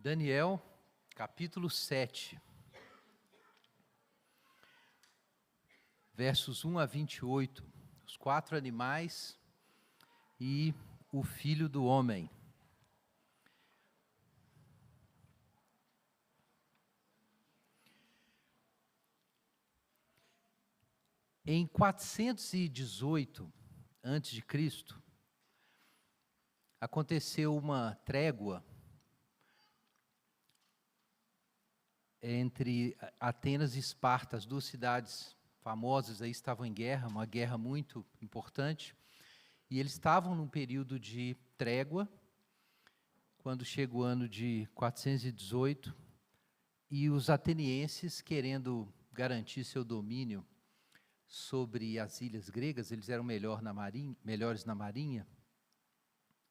Daniel, capítulo 7, versos 1 a 28, os 4 animais e o Filho do Homem. Em 418 a.C., aconteceu uma trégua entre Atenas e Esparta. As duas cidades famosas aí estavam em guerra, uma guerra muito importante, e eles estavam num período de trégua, quando chega o ano de 418, e os atenienses, querendo garantir seu domínio sobre as ilhas gregas, eles eram melhores na marinha,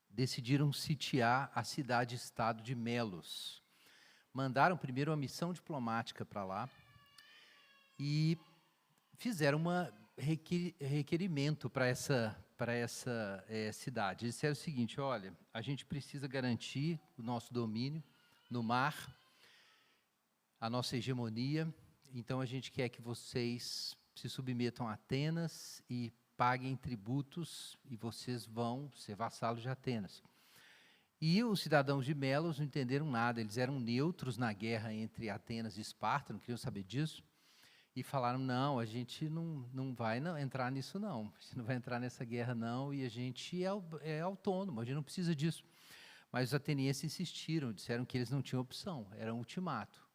decidiram sitiar a cidade-estado de Melos. Mandaram primeiro uma missão diplomática para lá e fizeram um requerimento para essa cidade. Eles disseram o seguinte: olha, a gente precisa garantir o nosso domínio no mar, a nossa hegemonia, então a gente quer que vocês se submetam a Atenas e paguem tributos e vocês vão ser vassalos de Atenas. E os cidadãos de Melos não entenderam nada, eles eram neutros na guerra entre Atenas e Esparta, não queriam saber disso, e falaram: não, a gente não vai entrar nisso não, a gente não vai entrar nessa guerra não, e a gente é autônomo, a gente não precisa disso. Mas os atenienses insistiram, disseram que eles não tinham opção, era um ultimato.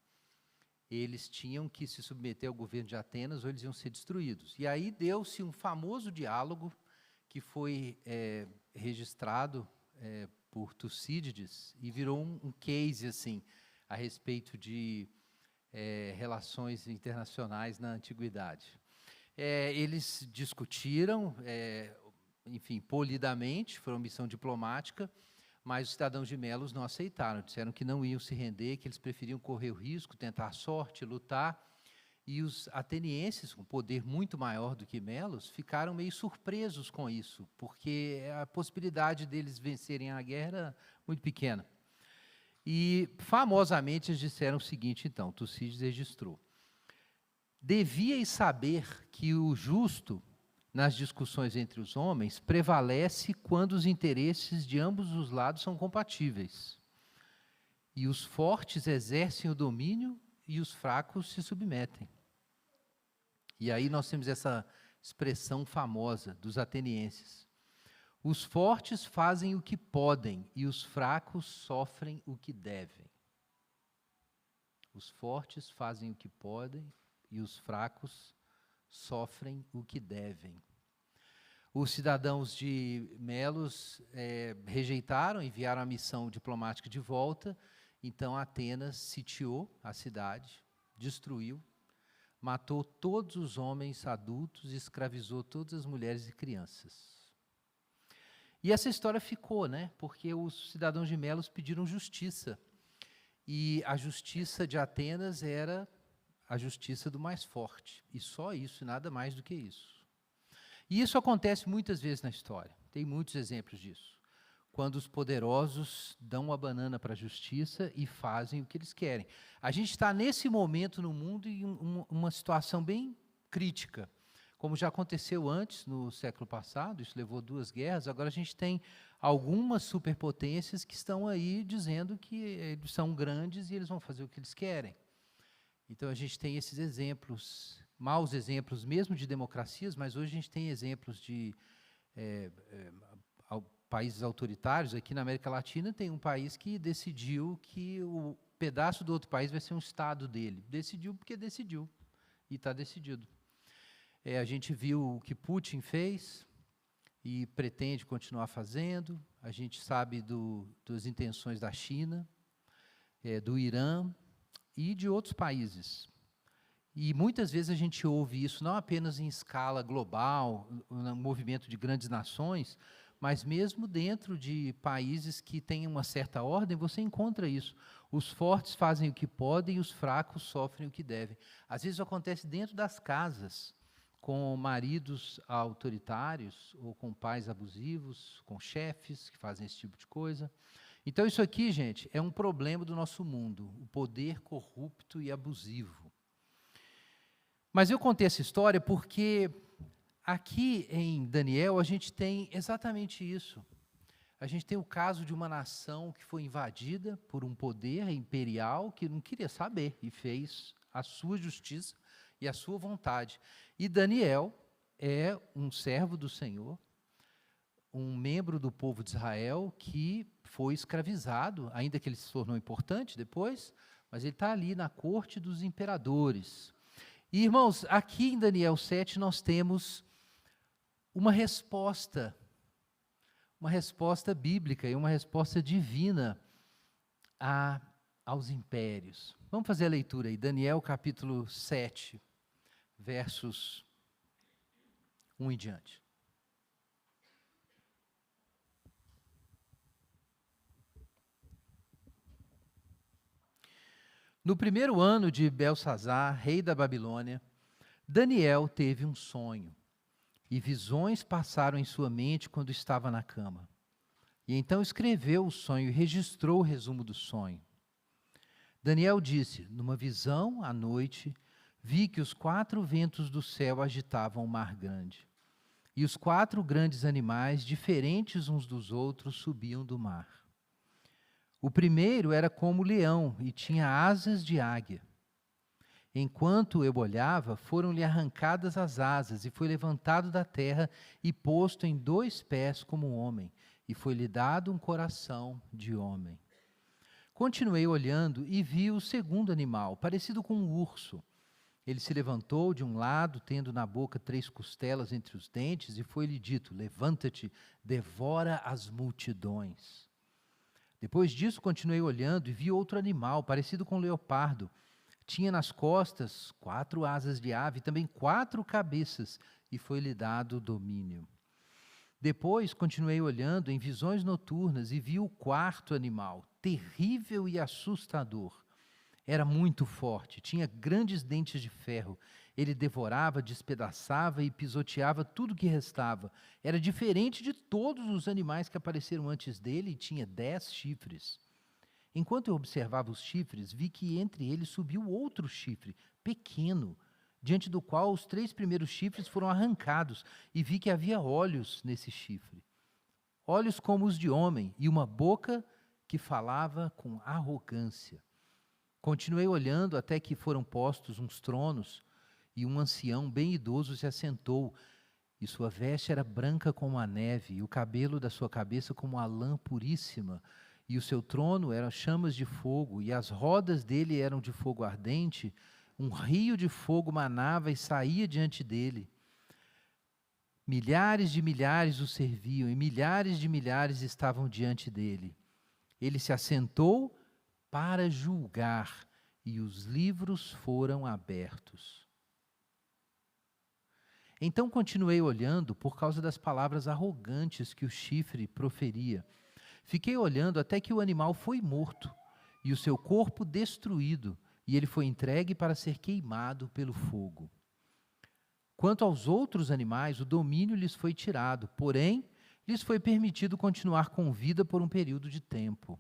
Eles tinham que se submeter ao governo de Atenas ou eles iam ser destruídos. E aí deu-se um famoso diálogo que foi registrado por Tucídides e virou um case assim, a respeito de relações internacionais na antiguidade. Eles discutiram, enfim, polidamente, foi uma missão diplomática, mas os cidadãos de Melos não aceitaram, disseram que não iam se render, que eles preferiam correr o risco, tentar a sorte, lutar. E os atenienses, com poder muito maior do que Melos, ficaram meio surpresos com isso, porque a possibilidade deles vencerem a guerra era muito pequena. E, famosamente, eles disseram o seguinte, então, Tucídides registrou: devíeis saber que o justo, nas discussões entre os homens, prevalece quando os interesses de ambos os lados são compatíveis. E os fortes exercem o domínio e os fracos se submetem. E aí nós temos essa expressão famosa dos atenienses: os fortes fazem o que podem e os fracos sofrem o que devem. Os fortes fazem o que podem e os fracos sofrem o que devem. Os cidadãos de Melos rejeitaram, enviaram a missão diplomática de volta. Então Atenas sitiou a cidade, destruiu, matou todos os homens adultos e escravizou todas as mulheres e crianças. E essa história ficou, né? Porque os cidadãos de Melos pediram justiça. E a justiça de Atenas era a justiça do mais forte. E só isso, nada mais do que isso. E isso acontece muitas vezes na história. Tem muitos exemplos disso. Quando os poderosos dão uma banana para a justiça e fazem o que eles querem. A gente está, nesse momento, no mundo, em uma situação bem crítica. Como já aconteceu antes, no século passado, isso levou 2 guerras, agora a gente tem algumas superpotências que estão aí dizendo que eles são grandes e eles vão fazer o que eles querem. Então a gente tem esses exemplos, maus exemplos mesmo de democracias, mas hoje a gente tem exemplos de países autoritários. Aqui na América Latina tem um país que decidiu que o pedaço do outro país vai ser um estado dele. Decidiu porque decidiu, e está decidido. A gente viu o que Putin fez e pretende continuar fazendo. A gente sabe das intenções da China, do Irã e de outros países. E muitas vezes a gente ouve isso não apenas em escala global, no movimento de grandes nações, mas mesmo dentro de países que têm uma certa ordem, você encontra isso. Os fortes fazem o que podem e os fracos sofrem o que devem. Às vezes acontece dentro das casas, com maridos autoritários ou com pais abusivos, com chefes que fazem esse tipo de coisa. Então isso aqui, gente, é um problema do nosso mundo, o poder corrupto e abusivo. Mas eu contei essa história porque aqui em Daniel a gente tem exatamente isso. A gente tem o caso de uma nação que foi invadida por um poder imperial que não queria saber e fez a sua justiça e a sua vontade. E Daniel é um servo do Senhor, um membro do povo de Israel que foi escravizado, ainda que ele se tornou importante depois, mas ele está ali na corte dos imperadores. E, irmãos, aqui em Daniel 7 nós temos uma resposta bíblica e uma resposta divina aos impérios. Vamos fazer a leitura aí, Daniel capítulo 7, versos 1 em diante. No primeiro ano de Belsazar, rei da Babilônia, Daniel teve um sonho, e visões passaram em sua mente quando estava na cama. E então escreveu o sonho e registrou o resumo do sonho. Daniel disse: numa visão, à noite, vi que os 4 ventos do céu agitavam o mar grande, e os 4 grandes animais, diferentes uns dos outros, subiam do mar. O primeiro era como leão e tinha asas de águia. Enquanto eu olhava, foram-lhe arrancadas as asas, e foi levantado da terra e posto em 2 pés como um homem, e foi-lhe dado um coração de homem. Continuei olhando e vi o segundo animal, parecido com um urso. Ele se levantou de um lado, tendo na boca 3 costelas entre os dentes, e foi-lhe dito: levanta-te, devora as multidões. Depois disso, continuei olhando e vi outro animal, parecido com um leopardo. Tinha nas costas 4 asas de ave, e também 4 cabeças, e foi-lhe dado domínio. Depois, continuei olhando em visões noturnas e vi o 4º animal, terrível e assustador. Era muito forte, tinha grandes dentes de ferro. Ele devorava, despedaçava e pisoteava tudo que restava. Era diferente de todos os animais que apareceram antes dele e tinha 10 chifres. Enquanto eu observava os chifres, vi que entre eles subiu outro chifre, pequeno, diante do qual os 3 primeiros chifres foram arrancados, e vi que havia olhos nesse chifre. Olhos como os de homem, e uma boca que falava com arrogância. Continuei olhando até que foram postos uns tronos, e um ancião bem idoso se assentou, e sua veste era branca como a neve, e o cabelo da sua cabeça como a lã puríssima, e o seu trono eram chamas de fogo, e as rodas dele eram de fogo ardente. Um rio de fogo manava e saía diante dele. Milhares de milhares o serviam, e milhares de milhares estavam diante dele. Ele se assentou para julgar, e os livros foram abertos. Então continuei olhando por causa das palavras arrogantes que o chifre proferia. Fiquei olhando até que o animal foi morto, e o seu corpo destruído, e ele foi entregue para ser queimado pelo fogo. Quanto aos outros animais, o domínio lhes foi tirado, porém, lhes foi permitido continuar com vida por um período de tempo.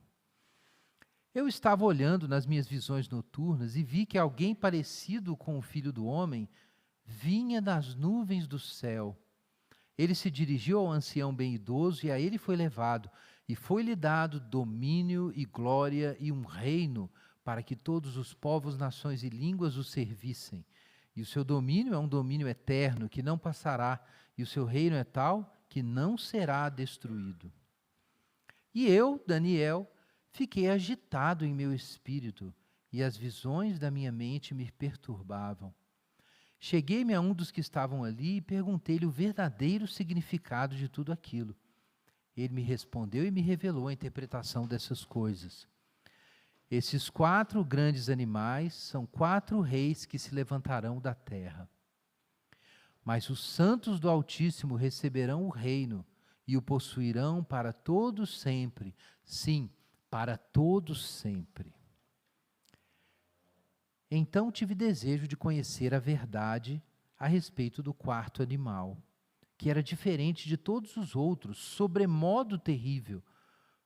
Eu estava olhando nas minhas visões noturnas e vi que alguém parecido com o Filho do Homem vinha das nuvens do céu. Ele se dirigiu ao ancião bem idoso e a ele foi levado, e foi-lhe dado domínio e glória e um reino, para que todos os povos, nações e línguas o servissem. E o seu domínio é um domínio eterno, que não passará, e o seu reino é tal que não será destruído. E eu, Daniel, fiquei agitado em meu espírito, e as visões da minha mente me perturbavam. Cheguei-me a um dos que estavam ali e perguntei-lhe o verdadeiro significado de tudo aquilo. Ele me respondeu e me revelou a interpretação dessas coisas. Esses 4 grandes animais são 4 reis que se levantarão da terra. Mas os santos do Altíssimo receberão o reino e o possuirão para todos sempre. Sim, para todos sempre. Então tive desejo de conhecer a verdade a respeito do 4º animal, que era diferente de todos os outros, sobremodo terrível,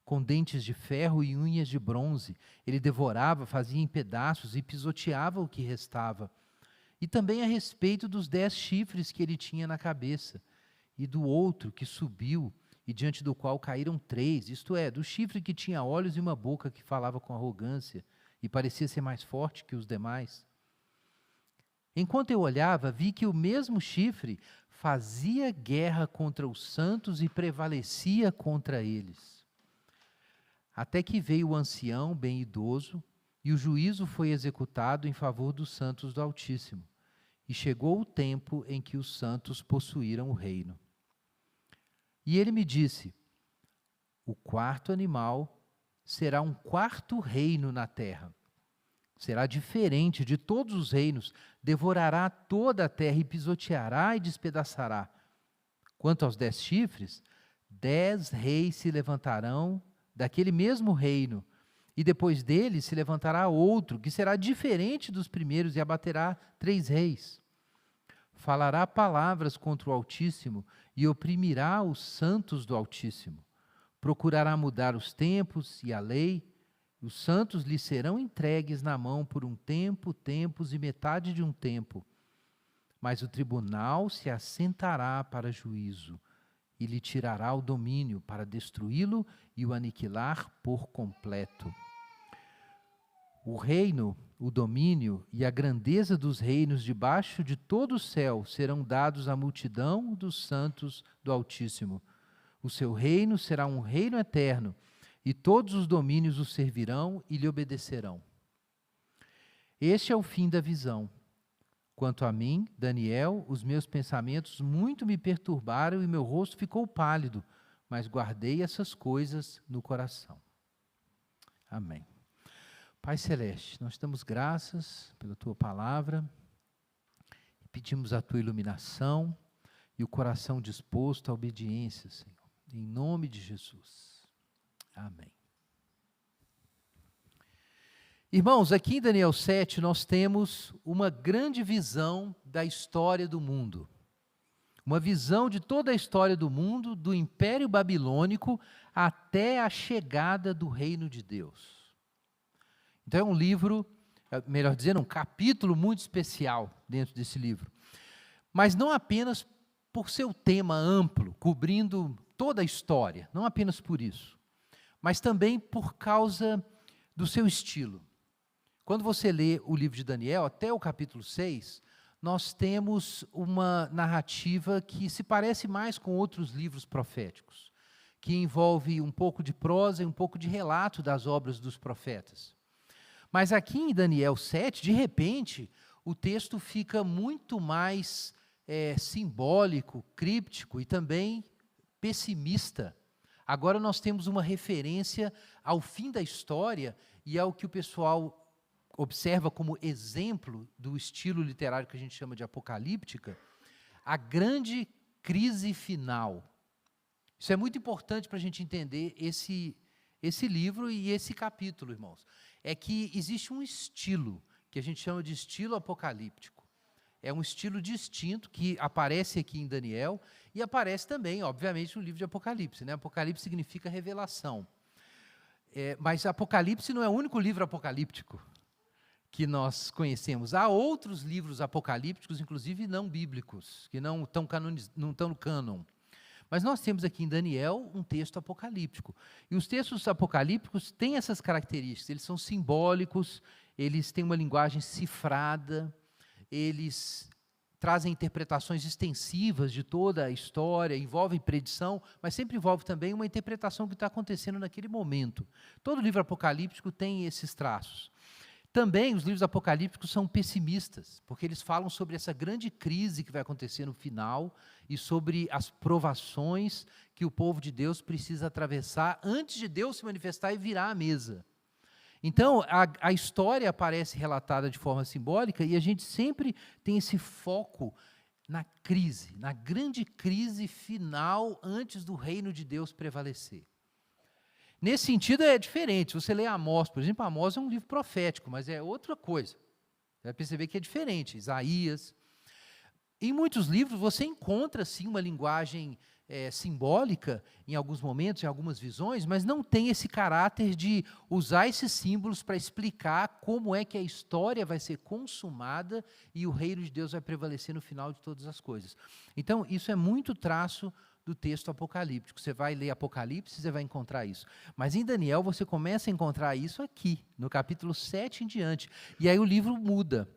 com dentes de ferro e unhas de bronze. Ele devorava, fazia em pedaços e pisoteava o que restava. E também a respeito dos 10 chifres que ele tinha na cabeça, e do outro que subiu, e diante do qual caíram 3, isto é, do chifre que tinha olhos e uma boca que falava com arrogância, e parecia ser mais forte que os demais. Enquanto eu olhava, vi que o mesmo chifre fazia guerra contra os santos e prevalecia contra eles. Até que veio o ancião, bem idoso, e o juízo foi executado em favor dos santos do Altíssimo. E chegou o tempo em que os santos possuíram o reino. E ele me disse: o quarto animal será um quarto reino na terra. Será diferente de todos os reinos, devorará toda a terra e pisoteará e despedaçará. Quanto aos 10 chifres, 10 reis se levantarão daquele mesmo reino, e depois dele se levantará outro, que será diferente dos primeiros, e abaterá 3 reis. Falará palavras contra o Altíssimo e oprimirá os santos do Altíssimo. Procurará mudar os tempos e a lei. Os santos lhe serão entregues na mão por um tempo, tempos e metade de um tempo. Mas o tribunal se assentará para juízo e lhe tirará o domínio para destruí-lo e o aniquilar por completo. O reino, o domínio e a grandeza dos reinos debaixo de todo o céu serão dados à multidão dos santos do Altíssimo. O seu reino será um reino eterno, e todos os domínios o servirão e lhe obedecerão. Este é o fim da visão. Quanto a mim, Daniel, os meus pensamentos muito me perturbaram e meu rosto ficou pálido, mas guardei essas coisas no coração. Amém. Pai Celeste, nós damos graças pela Tua palavra, pedimos a Tua iluminação e o coração disposto à obediência, Senhor, em nome de Jesus. Amém. Irmãos, aqui em Daniel 7 nós temos uma grande visão da história do mundo. Uma visão de toda a história do mundo, do Império Babilônico até a chegada do Reino de Deus. Então é um livro, melhor dizendo, um capítulo muito especial dentro desse livro. Mas não apenas por seu tema amplo, cobrindo toda a história, não apenas por isso, mas também por causa do seu estilo. Quando você lê o livro de Daniel, até o capítulo 6, nós temos uma narrativa que se parece mais com outros livros proféticos, que envolve um pouco de prosa e um pouco de relato das obras dos profetas. Mas aqui em Daniel 7, de repente, o texto fica muito mais simbólico, críptico e também pessimista. Agora nós temos uma referência ao fim da história e ao que o pessoal observa como exemplo do estilo literário que a gente chama de apocalíptica, a grande crise final. Isso é muito importante para a gente entender esse livro e esse capítulo, irmãos. É que existe um estilo, que a gente chama de estilo apocalíptico. É um estilo distinto que aparece aqui em Daniel e aparece também, obviamente, no livro de Apocalipse, né? Apocalipse significa revelação. Mas Apocalipse não é o único livro apocalíptico que nós conhecemos. Há outros livros apocalípticos, inclusive não bíblicos, que não estão no cânon. Mas nós temos aqui em Daniel um texto apocalíptico. E os textos apocalípticos têm essas características. Eles são simbólicos, eles têm uma linguagem cifrada, eles trazem interpretações extensivas de toda a história, envolvem predição, mas sempre envolve também uma interpretação que está acontecendo naquele momento. Todo livro apocalíptico tem esses traços. Também os livros apocalípticos são pessimistas, porque eles falam sobre essa grande crise que vai acontecer no final e sobre as provações que o povo de Deus precisa atravessar antes de Deus se manifestar e virar a mesa. Então, a história aparece relatada de forma simbólica e a gente sempre tem esse foco na crise, na grande crise final antes do reino de Deus prevalecer. Nesse sentido é diferente. Você lê Amós, por exemplo, Amós é um livro profético, mas é outra coisa. Você vai perceber que é diferente. Isaías. Em muitos livros você encontra, sim, uma linguagem simbólica em alguns momentos, em algumas visões, mas não tem esse caráter de usar esses símbolos para explicar como é que a história vai ser consumada e o reino de Deus vai prevalecer no final de todas as coisas. Então, isso é muito traço do texto apocalíptico. Você vai ler Apocalipse, você vai encontrar isso. Mas em Daniel, você começa a encontrar isso aqui, no capítulo 7 em diante. E aí o livro muda.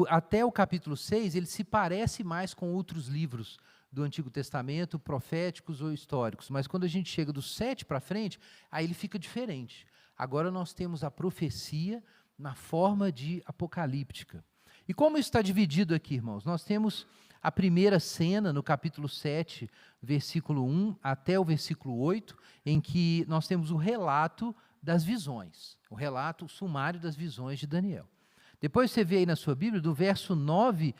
Até o capítulo 6, ele se parece mais com outros livros do Antigo Testamento, proféticos ou históricos. Mas quando a gente chega do 7 para frente, aí ele fica diferente. Agora nós temos a profecia na forma de apocalíptica. E como isso está dividido aqui, irmãos? Nós temos a primeira cena, no capítulo 7, versículo 1 até o versículo 8, em que nós temos o relato das visões, o relato sumário das visões de Daniel. Depois você vê aí na sua Bíblia, do verso 9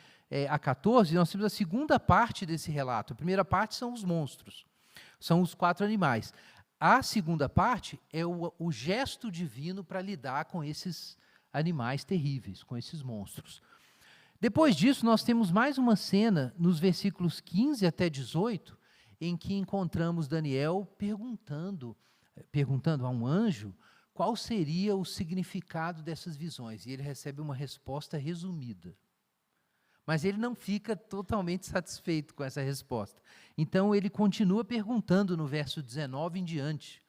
a 14, nós temos a segunda parte desse relato. A primeira parte são os monstros, são os 4 animais. A segunda parte é o gesto divino para lidar com esses animais terríveis, com esses monstros. Depois disso, nós temos mais uma cena, nos versículos 15 até 18, em que encontramos Daniel perguntando a um anjo qual seria o significado dessas visões. E ele recebe uma resposta resumida. Mas ele não fica totalmente satisfeito com essa resposta. Então, ele continua perguntando no verso 19 em diante.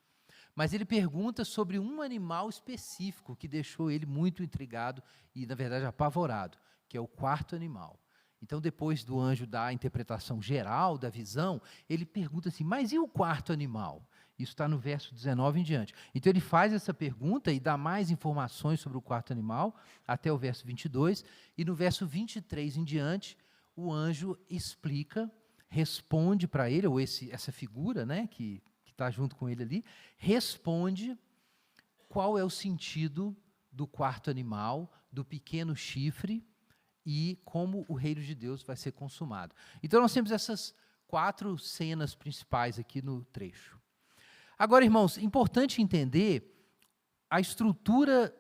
Mas ele pergunta sobre um animal específico que deixou ele muito intrigado e, na verdade, apavorado, que é o 4º animal. Então, depois do anjo dar a interpretação geral da visão, ele pergunta assim, mas e o 4º animal? Isso está no verso 19 em diante. Então, ele faz essa pergunta e dá mais informações sobre o 4º animal, até o verso 22, e no verso 23 em diante, o anjo explica, responde para ele, ou essa figura, né, que está junto com ele ali, responde qual é o sentido do 4º animal, do pequeno chifre, e como o reino de Deus vai ser consumado. Então, nós temos essas 4 cenas principais aqui no trecho. Agora, irmãos, importante entender a estrutura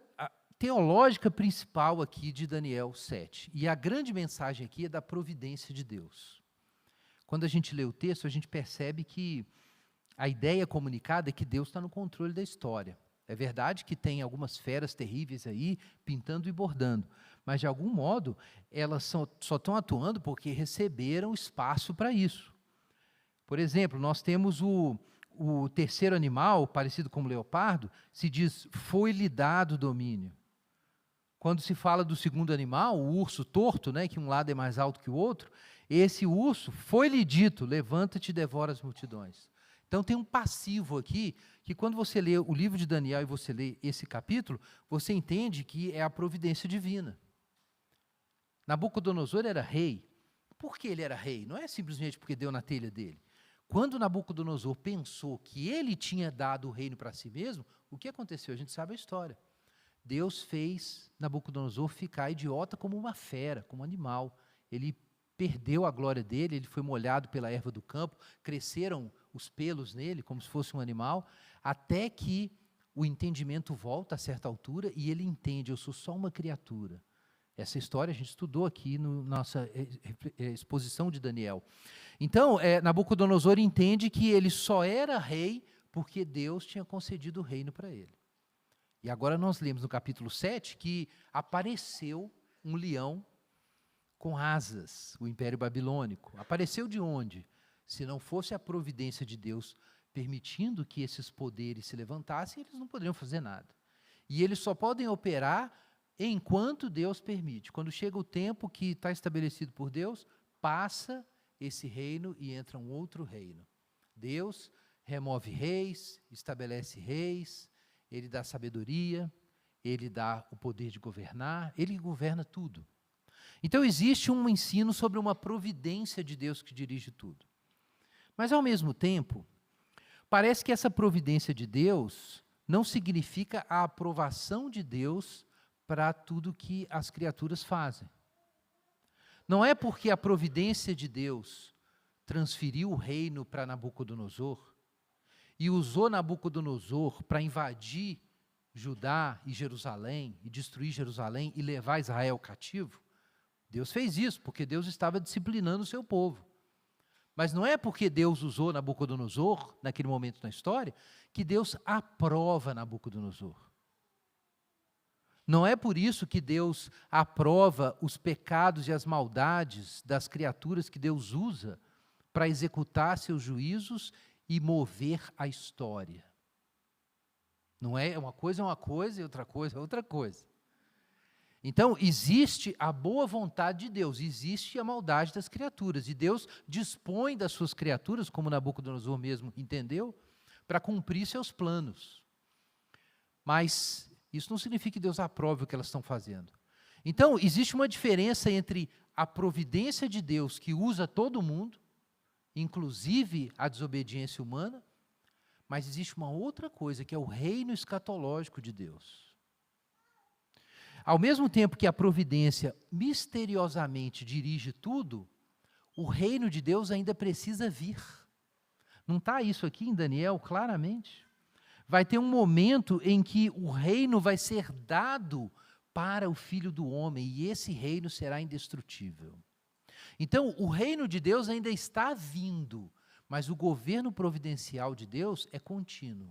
teológica principal aqui de Daniel 7. E a grande mensagem aqui é da providência de Deus. Quando a gente lê o texto, a gente percebe que a ideia comunicada é que Deus está no controle da história. É verdade que tem algumas feras terríveis aí, pintando e bordando, mas, de algum modo, elas só estão atuando porque receberam espaço para isso. Por exemplo, nós temos o 3º animal, parecido com o leopardo, se diz, foi-lhe dado domínio. Quando se fala do 2º animal, o urso torto, né, que um lado é mais alto que o outro, esse urso, foi-lhe dito, levanta-te e devora as multidões. Então, tem um passivo aqui, que quando você lê o livro de Daniel e você lê esse capítulo, você entende que é a providência divina. Nabucodonosor era rei. Por que ele era rei? Não é simplesmente porque deu na telha dele. Quando Nabucodonosor pensou que ele tinha dado o reino para si mesmo, o que aconteceu? A gente sabe a história. Deus fez Nabucodonosor ficar idiota como uma fera, como um animal. Ele perdeu a glória dele, ele foi molhado pela erva do campo, cresceram os pelos nele, como se fosse um animal, até que o entendimento volta a certa altura e ele entende, eu sou só uma criatura. Essa história a gente estudou aqui na nossa exposição de Daniel. Então, Nabucodonosor entende que ele só era rei porque Deus tinha concedido o reino para ele. E agora nós lemos no capítulo 7 que apareceu um leão com asas, o Império Babilônico. Apareceu de onde? Se não fosse a providência de Deus permitindo que esses poderes se levantassem, eles não poderiam fazer nada. E eles só podem operar enquanto Deus permite. Quando chega o tempo que está estabelecido por Deus, passa esse reino e entra um outro reino. Deus remove reis, estabelece reis, Ele dá sabedoria, Ele dá o poder de governar, Ele governa tudo. Então existe um ensino sobre uma providência de Deus que dirige tudo. Mas, ao mesmo tempo, parece que essa providência de Deus não significa a aprovação de Deus para tudo que as criaturas fazem. Não é porque a providência de Deus transferiu o reino para Nabucodonosor e usou Nabucodonosor para invadir Judá e Jerusalém, e destruir Jerusalém e levar Israel cativo. Deus fez isso porque Deus estava disciplinando o seu povo. Mas não é porque Deus usou Nabucodonosor, naquele momento na história, que Deus aprova Nabucodonosor. Não é por isso que Deus aprova os pecados e as maldades das criaturas que Deus usa para executar seus juízos e mover a história. Não é uma coisa e outra coisa é outra coisa. Então, existe a boa vontade de Deus, existe a maldade das criaturas, e Deus dispõe das suas criaturas, como Nabucodonosor mesmo entendeu, para cumprir seus planos. Mas isso não significa que Deus aprove o que elas estão fazendo. Então, existe uma diferença entre a providência de Deus, que usa todo mundo, inclusive a desobediência humana, mas existe uma outra coisa, que é o reino escatológico de Deus. Ao mesmo tempo que a providência misteriosamente dirige tudo, o reino de Deus ainda precisa vir. Não está isso aqui em Daniel, claramente? Vai ter um momento em que o reino vai ser dado para o Filho do Homem, e esse reino será indestrutível. Então, o reino de Deus ainda está vindo, mas o governo providencial de Deus é contínuo.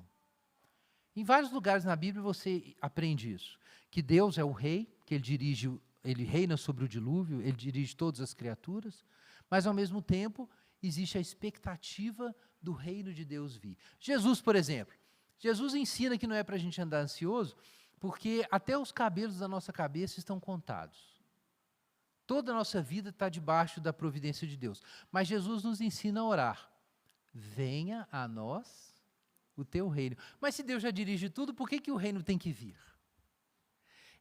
Em vários lugares na Bíblia você aprende isso, que Deus é o rei, que ele reina sobre o dilúvio, ele dirige todas as criaturas, mas ao mesmo tempo existe a expectativa do reino de Deus vir. Jesus, por exemplo, Jesus ensina que não é para a gente andar ansioso, porque até os cabelos da nossa cabeça estão contados. Toda a nossa vida está debaixo da providência de Deus. Mas Jesus nos ensina a orar. Venha a nós o teu reino. Mas se Deus já dirige tudo, por que o reino tem que vir?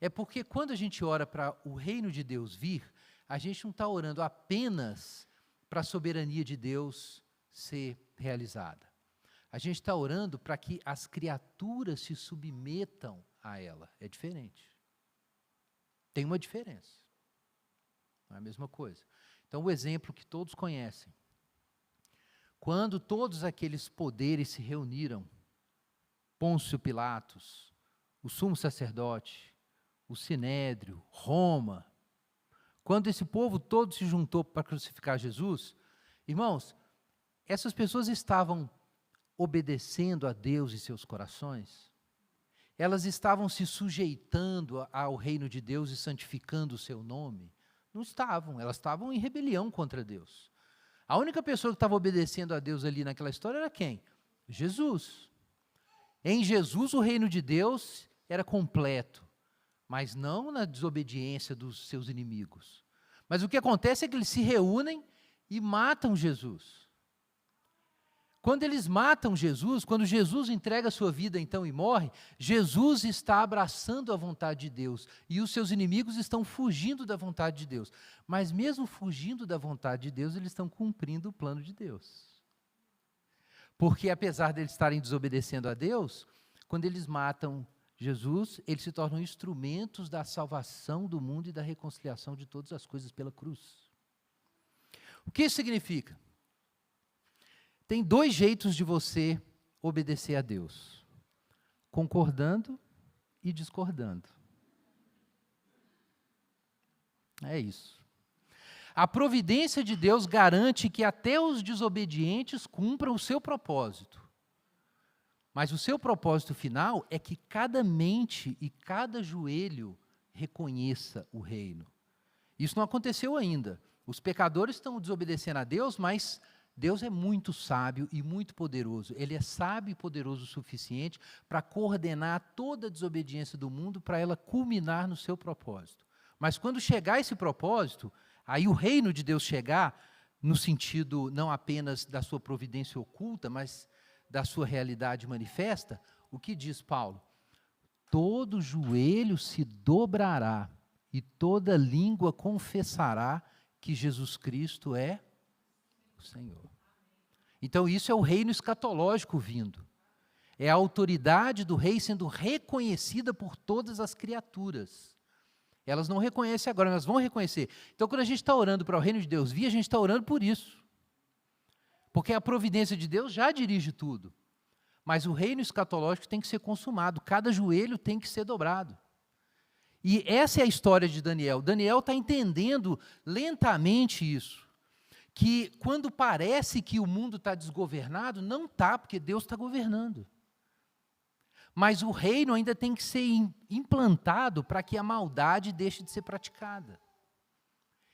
É porque quando a gente ora para o reino de Deus vir, a gente não está orando apenas para a soberania de Deus ser realizada. A gente está orando para que as criaturas se submetam a ela. É diferente. Tem uma diferença. Não é a mesma coisa. Então, o exemplo que todos conhecem. Quando todos aqueles poderes se reuniram, Pôncio Pilatos, o sumo sacerdote, o Sinédrio, Roma, quando esse povo todo se juntou para crucificar Jesus, irmãos, essas pessoas estavam obedecendo a Deus em seus corações? Elas estavam se sujeitando ao reino de Deus e santificando o seu nome? Não estavam, elas estavam em rebelião contra Deus. A única pessoa que estava obedecendo a Deus ali naquela história era quem? Jesus. Em Jesus o reino de Deus era completo, mas não na desobediência dos seus inimigos. Mas o que acontece é que eles se reúnem e matam Jesus. Quando eles matam Jesus, quando Jesus entrega a sua vida então e morre, Jesus está abraçando a vontade de Deus e os seus inimigos estão fugindo da vontade de Deus. Mas mesmo fugindo da vontade de Deus, eles estão cumprindo o plano de Deus. Porque apesar de eles estarem desobedecendo a Deus, quando eles matam Jesus, eles se tornam instrumentos da salvação do mundo e da reconciliação de todas as coisas pela cruz. O que isso significa? Tem dois jeitos de você obedecer a Deus: concordando e discordando. É isso. A providência de Deus garante que até os desobedientes cumpram o seu propósito. Mas o seu propósito final é que cada mente e cada joelho reconheça o reino. Isso não aconteceu ainda. Os pecadores estão desobedecendo a Deus, mas Deus é muito sábio e muito poderoso. Ele é sábio e poderoso o suficiente para coordenar toda a desobediência do mundo para ela culminar no seu propósito. Mas quando chegar esse propósito, aí o reino de Deus chegar, no sentido não apenas da sua providência oculta, mas da sua realidade manifesta, o que diz Paulo? Todo joelho se dobrará e toda língua confessará que Jesus Cristo é o Senhor. Então isso é o reino escatológico vindo. É a autoridade do rei sendo reconhecida por todas as criaturas. Elas não reconhecem agora, elas vão reconhecer. Então quando a gente está orando para o reino de Deus vir, a gente está orando por isso. Porque a providência de Deus já dirige tudo. Mas o reino escatológico tem que ser consumado. Cada joelho tem que ser dobrado. E essa é a história de Daniel. Daniel está entendendo lentamente isso. que quando parece que o mundo está desgovernado, não está, porque Deus está governando. Mas o reino ainda tem que ser implantado para que a maldade deixe de ser praticada.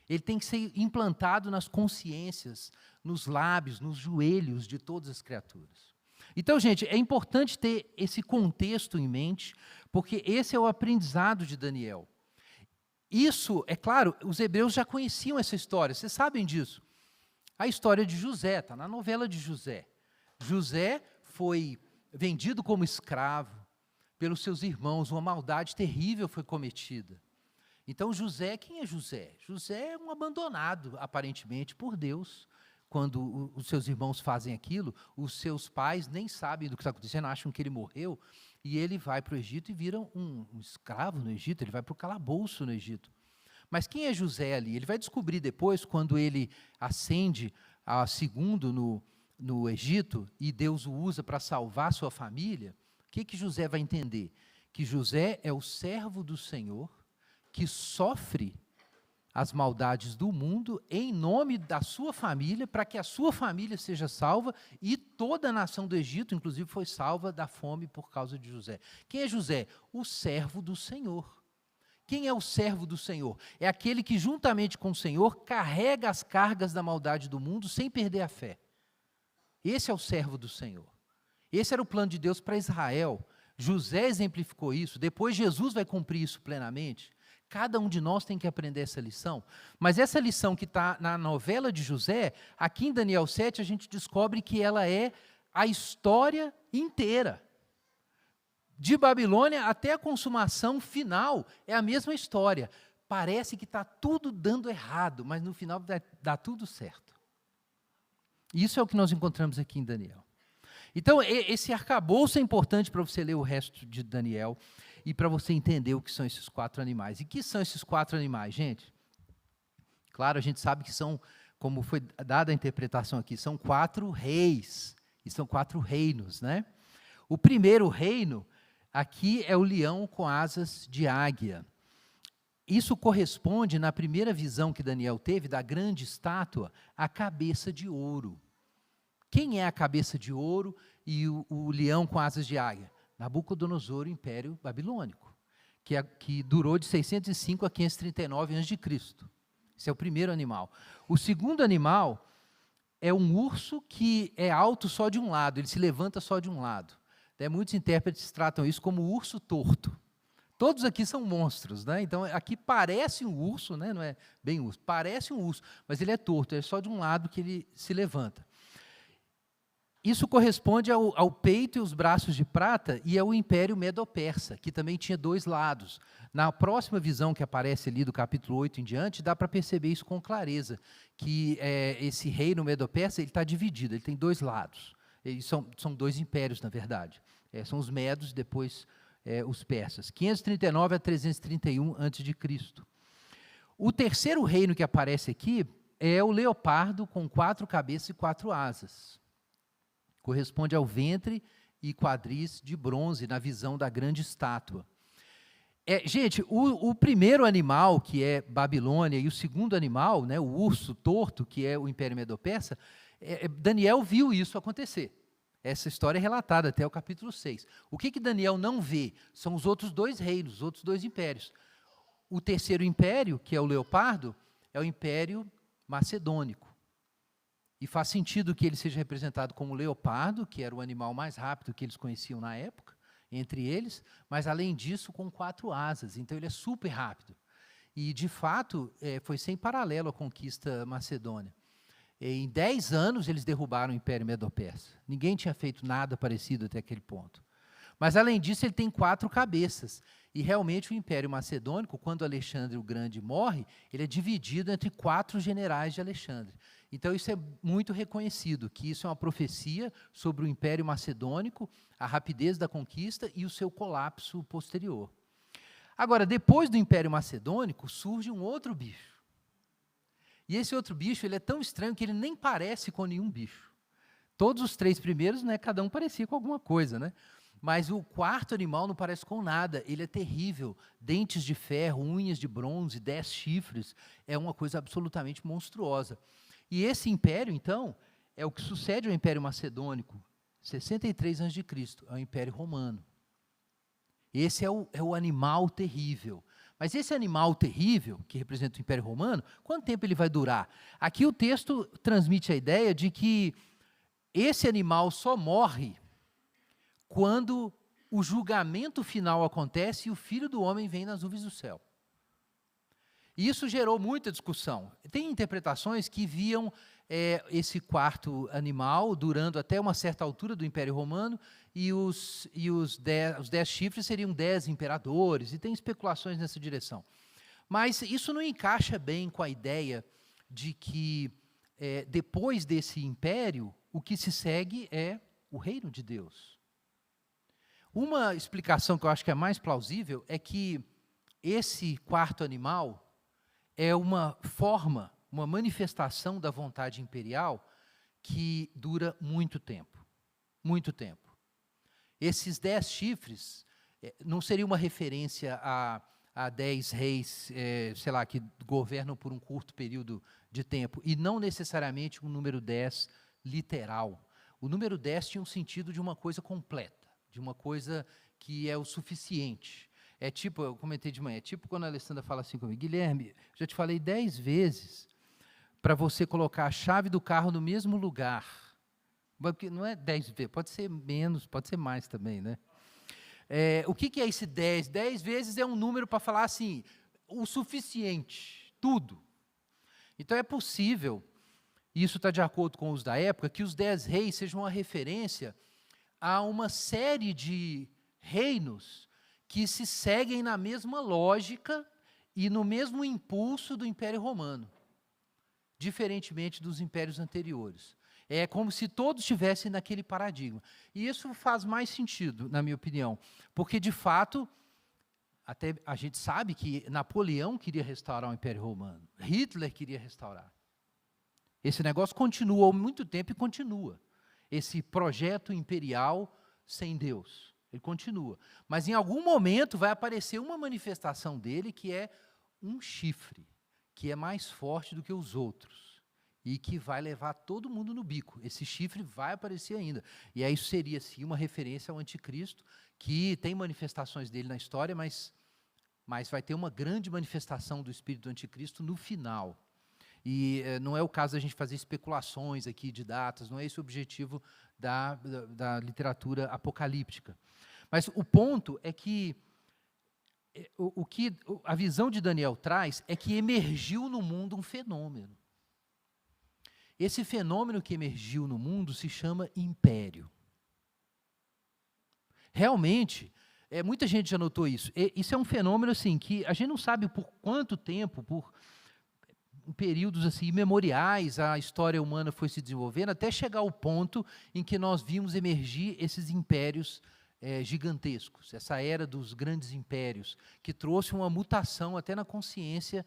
Ele tem que ser implantado nas consciências, nos lábios, nos joelhos de todas as criaturas. Então, gente, é importante ter esse contexto em mente, porque esse é o aprendizado de Daniel. Isso, é claro, os hebreus já conheciam essa história, vocês sabem disso. A história de José, está na novela de José. José foi vendido como escravo pelos seus irmãos, uma maldade terrível foi cometida. Então, José, quem é José? José é um abandonado, aparentemente, por Deus. Quando os seus irmãos fazem aquilo, os seus pais nem sabem do que está acontecendo, acham que ele morreu, e ele vai para o Egito e vira um escravo no Egito, ele vai para o calabouço no Egito. Mas quem é José ali? Ele vai descobrir depois, quando ele ascende a segundo no Egito, e Deus o usa para salvar sua família, o que José vai entender? Que José é o servo do Senhor, que sofre as maldades do mundo em nome da sua família, para que a sua família seja salva, e toda a nação do Egito, inclusive, foi salva da fome por causa de José. Quem é José? O servo do Senhor. Quem é o servo do Senhor? É aquele que, juntamente com o Senhor, carrega as cargas da maldade do mundo sem perder a fé. Esse é o servo do Senhor. Esse era o plano de Deus para Israel. José exemplificou isso, depois Jesus vai cumprir isso plenamente. Cada um de nós tem que aprender essa lição, mas essa lição que está na novela de José, aqui em Daniel 7, a gente descobre que ela é a história inteira. De Babilônia até a consumação final, é a mesma história. Parece que está tudo dando errado, mas no final dá tudo certo. Isso é o que nós encontramos aqui em Daniel. Então, esse arcabouço é importante para você ler o resto de Daniel e para você entender o que são esses 4 animais. E o que são esses 4 animais, gente? Claro, a gente sabe que são, como foi dada a interpretação aqui, são 4 reis, e são 4 reinos, né? O primeiro reino, aqui é o leão com asas de águia. Isso corresponde, na primeira visão que Daniel teve, da grande estátua, à cabeça de ouro. Quem é a cabeça de ouro e o leão com asas de águia? Nabucodonosor, o Império Babilônico, que durou de 605 a 539 a.C. Esse é o primeiro animal. O segundo animal é um urso que é alto só de um lado, ele se levanta só de um lado. Muitos intérpretes tratam isso como urso torto. Todos aqui são monstros, né? Então, aqui parece um urso, né? Não é bem urso, parece um urso, mas ele é torto, é só de um lado que ele se levanta. Isso corresponde ao peito e os braços de prata e ao Império Medo-Persa, que também tinha 2 lados. Na próxima visão que aparece ali do capítulo 8 em diante, dá para perceber isso com clareza, que esse reino Medo-Persa está dividido, ele tem 2 lados. Eles são 2 impérios, na verdade. São os Medos, depois os persas. 539 a 331 a.C. O terceiro reino que aparece aqui é o leopardo com 4 cabeças e 4 asas. Corresponde ao ventre e quadris de bronze, na visão da grande estátua. Gente, o primeiro animal, que é Babilônia, e o segundo animal, né, o urso torto, que é o Império Medo-Persa, Daniel viu isso acontecer. Essa história é relatada até o capítulo 6. O que Daniel não vê? São os outros 2 reinos, os outros 2 impérios. O terceiro império, que é o leopardo, é o Império Macedônico. E faz sentido que ele seja representado como leopardo, que era o animal mais rápido que eles conheciam na época, entre eles, mas além disso com 4 asas, então ele é super rápido. E de fato, foi sem paralelo a conquista macedônia. Em 10 anos eles derrubaram o Império Medo-Persa. Ninguém tinha feito nada parecido até aquele ponto. Mas além disso ele tem 4 cabeças. E realmente o Império Macedônico, quando Alexandre o Grande morre, ele é dividido entre 4 generais de Alexandre. Então isso é muito reconhecido, que isso é uma profecia sobre o Império Macedônico, a rapidez da conquista e o seu colapso posterior. Agora, depois do Império Macedônico, surge um outro bicho. E esse outro bicho ele é tão estranho que ele nem parece com nenhum bicho. Todos os 3 primeiros, né, cada um parecia com alguma coisa, né? Mas o 4º animal não parece com nada, ele é terrível, dentes de ferro, unhas de bronze, 10 chifres, é uma coisa absolutamente monstruosa. E esse império, então, é o que sucede ao Império Macedônico, 63 a.C., ao Império Romano. Esse é o animal terrível. Mas esse animal terrível, que representa o Império Romano, quanto tempo ele vai durar? Aqui o texto transmite a ideia de que esse animal só morre quando o julgamento final acontece e o Filho do Homem vem nas nuvens do céu. E isso gerou muita discussão. Tem interpretações que viam esse quarto animal durando até uma certa altura do Império Romano, e os 10 chifres seriam 10 imperadores, e tem especulações nessa direção. Mas isso não encaixa bem com a ideia de que, depois desse império, o que se segue é o reino de Deus. Uma explicação que eu acho que é mais plausível é que esse quarto animal é uma forma, uma manifestação da vontade imperial que dura muito tempo. Muito tempo. Esses 10 chifres não seria uma referência a 10 reis, sei lá, que governam por um curto período de tempo, e não necessariamente um número 10 literal. O número 10 tinha um sentido de uma coisa completa, de uma coisa que é o suficiente. É tipo, eu comentei de manhã, é tipo quando a Alessandra fala assim comigo: Guilherme, já te falei 10 vezes para você colocar a chave do carro no mesmo lugar. Porque não é 10 vezes, pode ser menos, pode ser mais também, né? O que é esse 10? 10 vezes é um número para falar assim, o suficiente, tudo. Então é possível, e isso está de acordo com os da época, que os 10 reis sejam uma referência a uma série de reinos que se seguem na mesma lógica e no mesmo impulso do Império Romano, diferentemente dos impérios anteriores. É como se todos estivessem naquele paradigma. E isso faz mais sentido, na minha opinião, porque, de fato, até a gente sabe que Napoleão queria restaurar o Império Romano, Hitler queria restaurar. Esse negócio continuou há muito tempo e continua. Esse projeto imperial sem Deus. Ele continua. Mas em algum momento vai aparecer uma manifestação dele que é um chifre, que é mais forte do que os outros, e que vai levar todo mundo no bico. Esse chifre vai aparecer ainda. E aí isso seria, sim, uma referência ao anticristo, que tem manifestações dele na história, mas vai ter uma grande manifestação do espírito do anticristo no final. E não é o caso da gente fazer especulações aqui de datas, não é esse o objetivo da literatura apocalíptica. Mas o ponto é que a visão de Daniel traz é que emergiu no mundo um fenômeno. Esse fenômeno que emergiu no mundo se chama império. Realmente, muita gente já notou isso. Isso é um fenômeno assim, que a gente não sabe por quanto tempo, por períodos assim, imemoriais, a história humana foi se desenvolvendo, até chegar ao ponto em que nós vimos emergir esses impérios gigantescos, essa era dos grandes impérios, que trouxe uma mutação até na consciência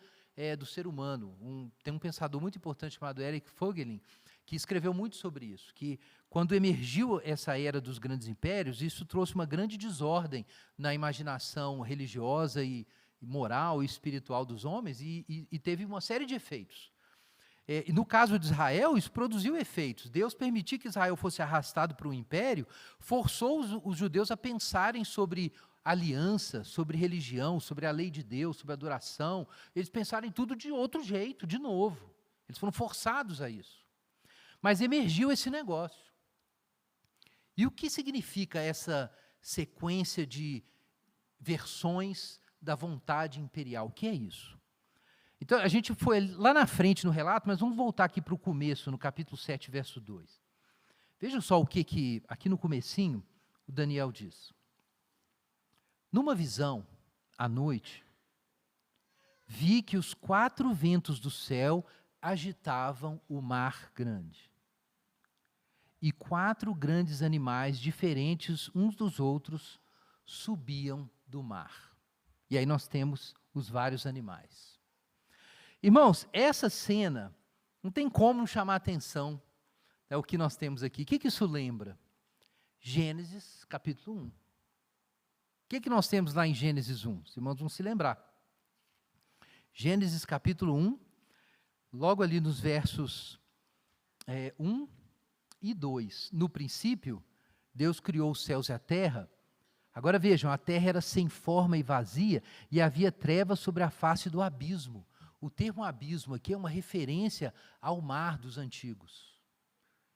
do ser humano. Tem um pensador muito importante chamado Eric Voegelin, que escreveu muito sobre isso, que quando emergiu essa era dos grandes impérios, isso trouxe uma grande desordem na imaginação religiosa e moral e espiritual dos homens, e teve uma série de efeitos. E no caso de Israel, isso produziu efeitos. Deus permitiu que Israel fosse arrastado para o império, forçou os judeus a pensarem sobre aliança, sobre religião, sobre a lei de Deus, sobre adoração. Eles pensaram em tudo de outro jeito, de novo. Eles foram forçados a isso. Mas emergiu esse negócio. E o que significa essa sequência de versões da vontade imperial? O que é isso? Então, a gente foi lá na frente no relato, mas vamos voltar aqui para o começo, no capítulo 7, verso 2. Vejam só o que aqui no comecinho, o Daniel diz. Numa visão, à noite, vi que os 4 ventos do céu agitavam o mar grande. E 4 grandes animais, diferentes uns dos outros, subiam do mar. E aí nós temos os vários animais. Irmãos, essa cena não tem como não chamar a atenção, o que nós temos aqui. O que isso lembra? Gênesis, capítulo 1. O que nós temos lá em Gênesis 1? Os irmãos vão se lembrar. Gênesis, capítulo 1, logo ali nos versos 1 e 2. No princípio, Deus criou os céus e a terra. Agora vejam, a terra era sem forma e vazia, e havia trevas sobre a face do abismo. O termo abismo aqui é uma referência ao mar dos antigos.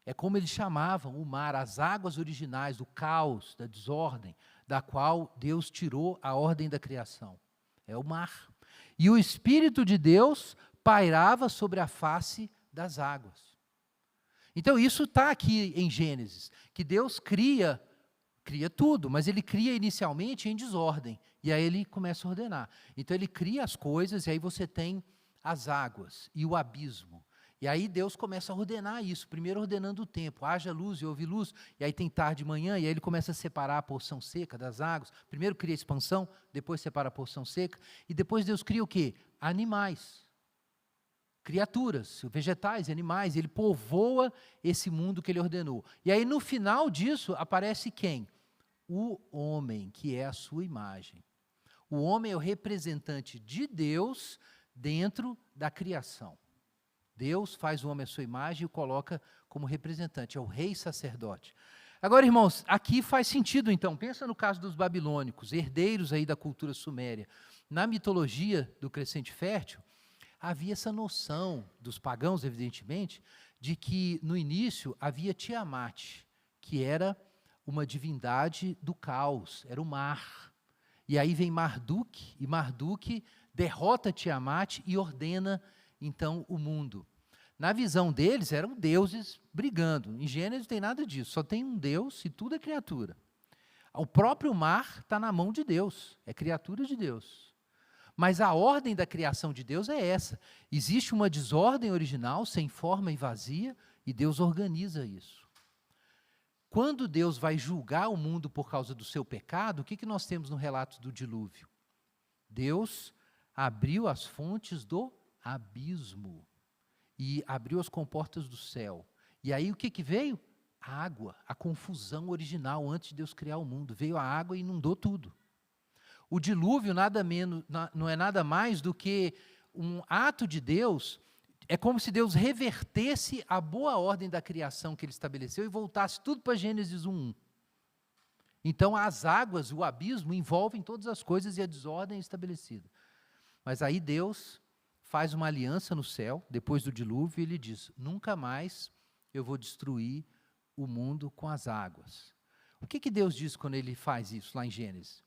É como eles chamavam o mar, as águas originais, do caos, da desordem, da qual Deus tirou a ordem da criação. É o mar. E o Espírito de Deus pairava sobre a face das águas. Então isso está aqui em Gênesis, que Deus cria tudo, mas ele cria inicialmente em desordem, e aí ele começa a ordenar. Então ele cria as coisas, e aí você tem as águas e o abismo. E aí Deus começa a ordenar isso, primeiro ordenando o tempo, haja luz e houve luz, e aí tem tarde e manhã, e aí ele começa a separar a porção seca das águas, primeiro cria a expansão, depois separa a porção seca, e depois Deus cria o quê? Animais, criaturas, vegetais, animais, ele povoa esse mundo que ele ordenou. E aí no final disso aparece quem? O homem, que é a sua imagem. O homem é o representante de Deus dentro da criação. Deus faz o homem à sua imagem e o coloca como representante, é o rei sacerdote. Agora, irmãos, aqui faz sentido então, pensa no caso dos babilônicos, herdeiros aí da cultura suméria. Na mitologia do Crescente Fértil, havia essa noção dos pagãos, evidentemente, de que no início havia Tiamat, que era uma divindade do caos, era o mar. E aí vem Marduk, e Marduk derrota Tiamat e ordena então o mundo. Na visão deles eram deuses brigando. Em Gênesis não tem nada disso, só tem um Deus e tudo é criatura. O próprio mar está na mão de Deus, é criatura de Deus. Mas a ordem da criação de Deus é essa. Existe uma desordem original, sem forma e vazia, e Deus organiza isso. Quando Deus vai julgar o mundo por causa do seu pecado, o que nós temos no relato do dilúvio? Deus abriu as fontes do abismo e abriu as comportas do céu. E aí o que veio? A água, a confusão original antes de Deus criar o mundo. Veio a água e inundou tudo. O dilúvio não é nada mais do que um ato de Deus, é como se Deus revertesse a boa ordem da criação que ele estabeleceu e voltasse tudo para Gênesis 1:1. Então as águas, o abismo, envolvem todas as coisas e a desordem é estabelecida. Mas aí Deus faz uma aliança no céu, depois do dilúvio, e ele diz, nunca mais eu vou destruir o mundo com as águas. O que Deus diz quando ele faz isso lá em Gênesis?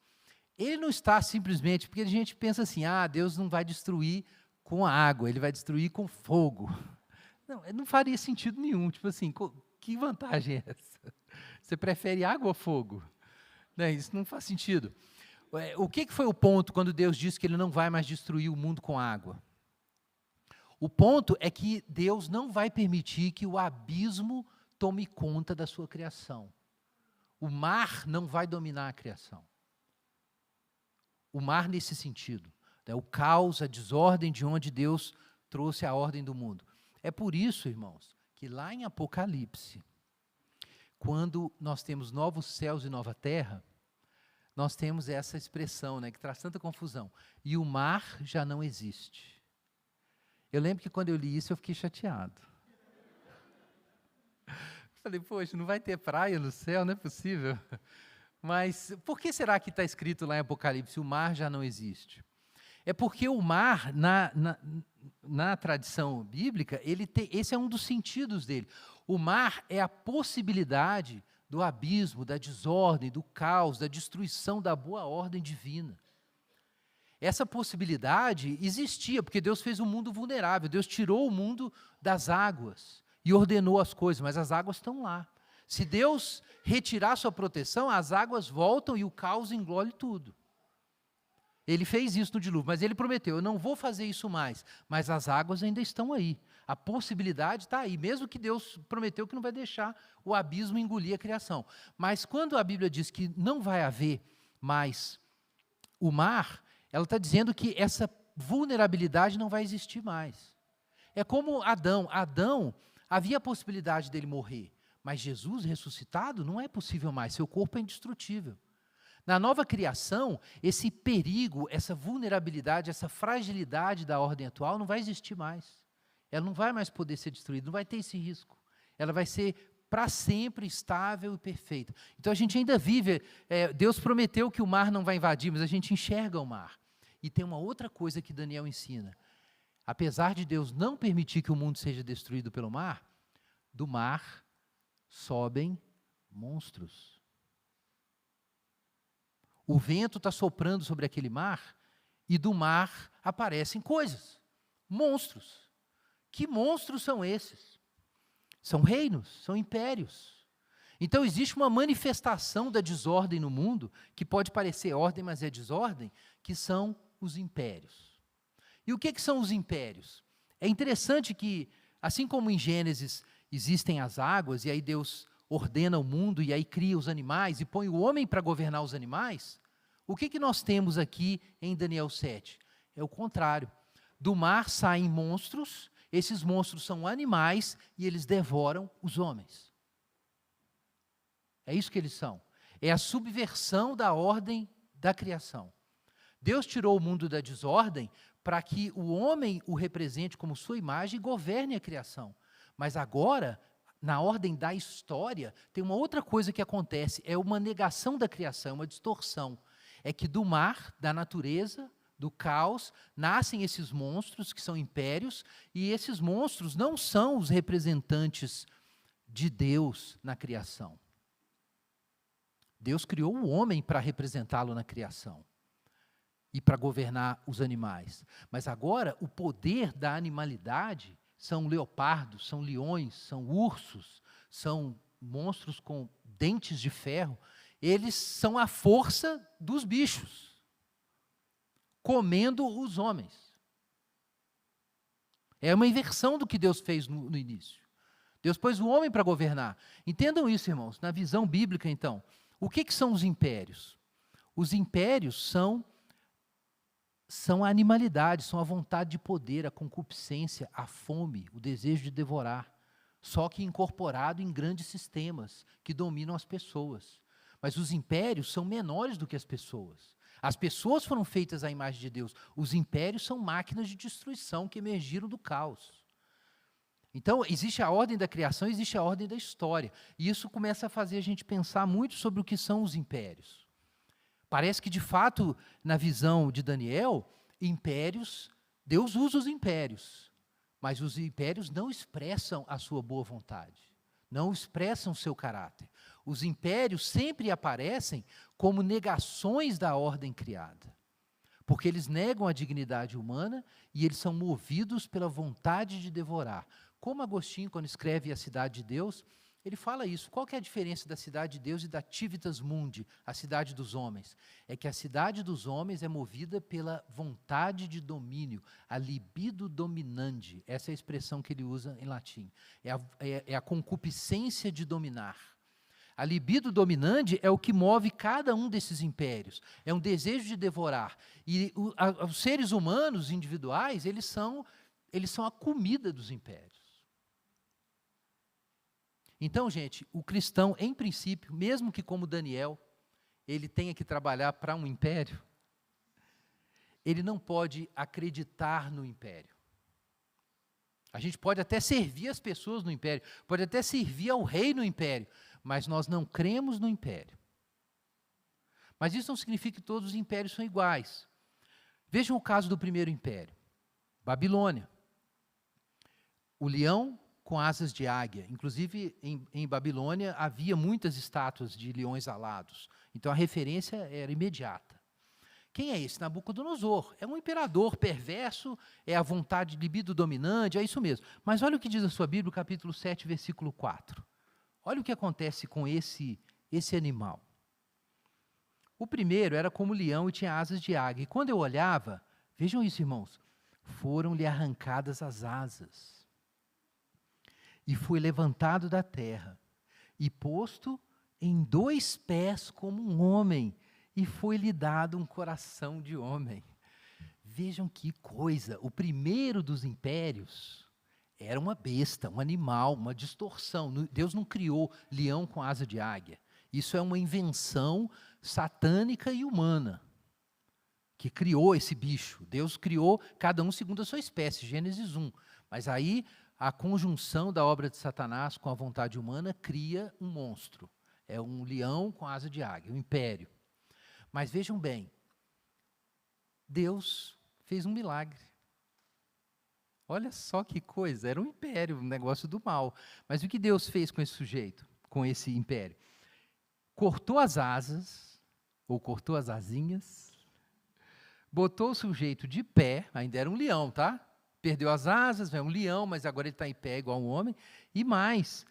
Ele não está simplesmente, porque a gente pensa assim, Deus não vai destruir com água, ele vai destruir com fogo. Não faria sentido nenhum, tipo assim, que vantagem é essa? Você prefere água ou fogo? Isso não faz sentido. O que foi o ponto quando Deus disse que ele não vai mais destruir o mundo com água? O ponto é que Deus não vai permitir que o abismo tome conta da sua criação. O mar não vai dominar a criação. O mar nesse sentido. O caos, a desordem de onde Deus trouxe a ordem do mundo. É por isso, irmãos, que lá em Apocalipse, quando nós temos novos céus e nova terra, nós temos essa expressão, que traz tanta confusão. E o mar já não existe. Eu lembro que quando eu li isso, eu fiquei chateado. Falei, poxa, não vai ter praia no céu, não é possível. Mas por que será que está escrito lá em Apocalipse, o mar já não existe? É porque o mar, na tradição bíblica, esse é um dos sentidos dele. O mar é a possibilidade do abismo, da desordem, do caos, da destruição da boa ordem divina. Essa possibilidade existia, porque Deus fez um mundo vulnerável, Deus tirou o mundo das águas e ordenou as coisas, mas as águas estão lá. Se Deus retirar sua proteção, as águas voltam e o caos engole tudo. Ele fez isso no dilúvio, mas ele prometeu, eu não vou fazer isso mais, mas as águas ainda estão aí. A possibilidade está aí, mesmo que Deus prometeu que não vai deixar o abismo engolir a criação. Mas quando a Bíblia diz que não vai haver mais o mar, ela está dizendo que essa vulnerabilidade não vai existir mais. É como Adão. Adão, havia a possibilidade dele morrer, mas Jesus ressuscitado não é possível mais, seu corpo é indestrutível. Na nova criação, esse perigo, essa vulnerabilidade, essa fragilidade da ordem atual não vai existir mais. Ela não vai mais poder ser destruída, não vai ter esse risco. Ela vai ser para sempre estável e perfeita. Então a gente ainda vive, Deus prometeu que o mar não vai invadir, mas a gente enxerga o mar. E tem uma outra coisa que Daniel ensina. Apesar de Deus não permitir que o mundo seja destruído pelo mar, do mar sobem monstros. O vento está soprando sobre aquele mar e do mar aparecem coisas, monstros. Que monstros são esses? São reinos, são impérios. Então existe uma manifestação da desordem no mundo, que pode parecer ordem, mas é desordem, que são os impérios. E o que são os impérios? É interessante que, assim como em Gênesis existem as águas, e aí Deus ordena o mundo, e aí cria os animais, e põe o homem para governar os animais, o que nós temos aqui em Daniel 7? É o contrário. Do mar saem monstros, esses monstros são animais, e eles devoram os homens. É isso que eles são. É a subversão da ordem da criação. Deus tirou o mundo da desordem para que o homem o represente como sua imagem e governe a criação. Mas agora, na ordem da história, tem uma outra coisa que acontece, é uma negação da criação, uma distorção. É que do mar, da natureza, do caos, nascem esses monstros que são impérios, e esses monstros não são os representantes de Deus na criação. Deus criou o homem para representá-lo na criação e para governar os animais. Mas agora, o poder da animalidade são leopardos, são leões, são ursos, são monstros com dentes de ferro. Eles são a força dos bichos, comendo os homens. É uma inversão do que Deus fez no início. Deus pôs o homem para governar. Entendam isso, irmãos, na visão bíblica, então. O que são os impérios? Os impérios são a animalidade, são a vontade de poder, a concupiscência, a fome, o desejo de devorar, só que incorporado em grandes sistemas que dominam as pessoas. Mas os impérios são menores do que as pessoas. As pessoas foram feitas à imagem de Deus. Os impérios são máquinas de destruição que emergiram do caos. Então, existe a ordem da criação, existe a ordem da história. E isso começa a fazer a gente pensar muito sobre o que são os impérios. Parece que, de fato, na visão de Daniel, impérios, Deus usa os impérios, mas os impérios não expressam a sua boa vontade, não expressam o seu caráter. Os impérios sempre aparecem como negações da ordem criada, porque eles negam a dignidade humana e eles são movidos pela vontade de devorar. Como Agostinho, quando escreve A Cidade de Deus, ele fala isso. Qual que é a diferença da cidade de Deus e da Civitas Mundi, a cidade dos homens? É que a cidade dos homens é movida pela vontade de domínio, a libido dominandi. Essa é a expressão que ele usa em latim. É a concupiscência de dominar. A libido dominandi é o que move cada um desses impérios. É um desejo de devorar. E os seres humanos individuais, eles são a comida dos impérios. Então, gente, o cristão, em princípio, mesmo que como Daniel, ele tenha que trabalhar para um império, ele não pode acreditar no império. A gente pode até servir as pessoas no império, pode até servir ao rei no império, mas nós não cremos no império. Mas isso não significa que todos os impérios são iguais. Vejam o caso do primeiro império, Babilônia. O leão com asas de águia. Inclusive, em Babilônia, havia muitas estátuas de leões alados. Então, a referência era imediata. Quem é esse? Nabucodonosor. É um imperador perverso, é a vontade libido dominante, é isso mesmo. Mas olha o que diz a sua Bíblia, capítulo 7, versículo 4. Olha o que acontece com esse animal. O primeiro era como leão e tinha asas de águia. E quando eu olhava, vejam isso, irmãos, foram-lhe arrancadas as asas. E foi levantado da terra, e posto em 2 pés como um homem, e foi-lhe dado um coração de homem. Vejam que coisa, o primeiro dos impérios era uma besta, um animal, uma distorção. Deus não criou leão com asa de águia. Isso é uma invenção satânica e humana, que criou esse bicho. Deus criou cada um segundo a sua espécie, Gênesis 1. Mas aí a conjunção da obra de Satanás com a vontade humana cria um monstro. É um leão com asa de águia, um império. Mas vejam bem, Deus fez um milagre. Olha só que coisa, era um império, um negócio do mal. Mas o que Deus fez com esse sujeito, com esse império? Cortou as asas, ou cortou as asinhas, botou o sujeito de pé, ainda era um leão, tá? Perdeu as asas, é um leão, mas agora ele está em pé igual um homem. E mais,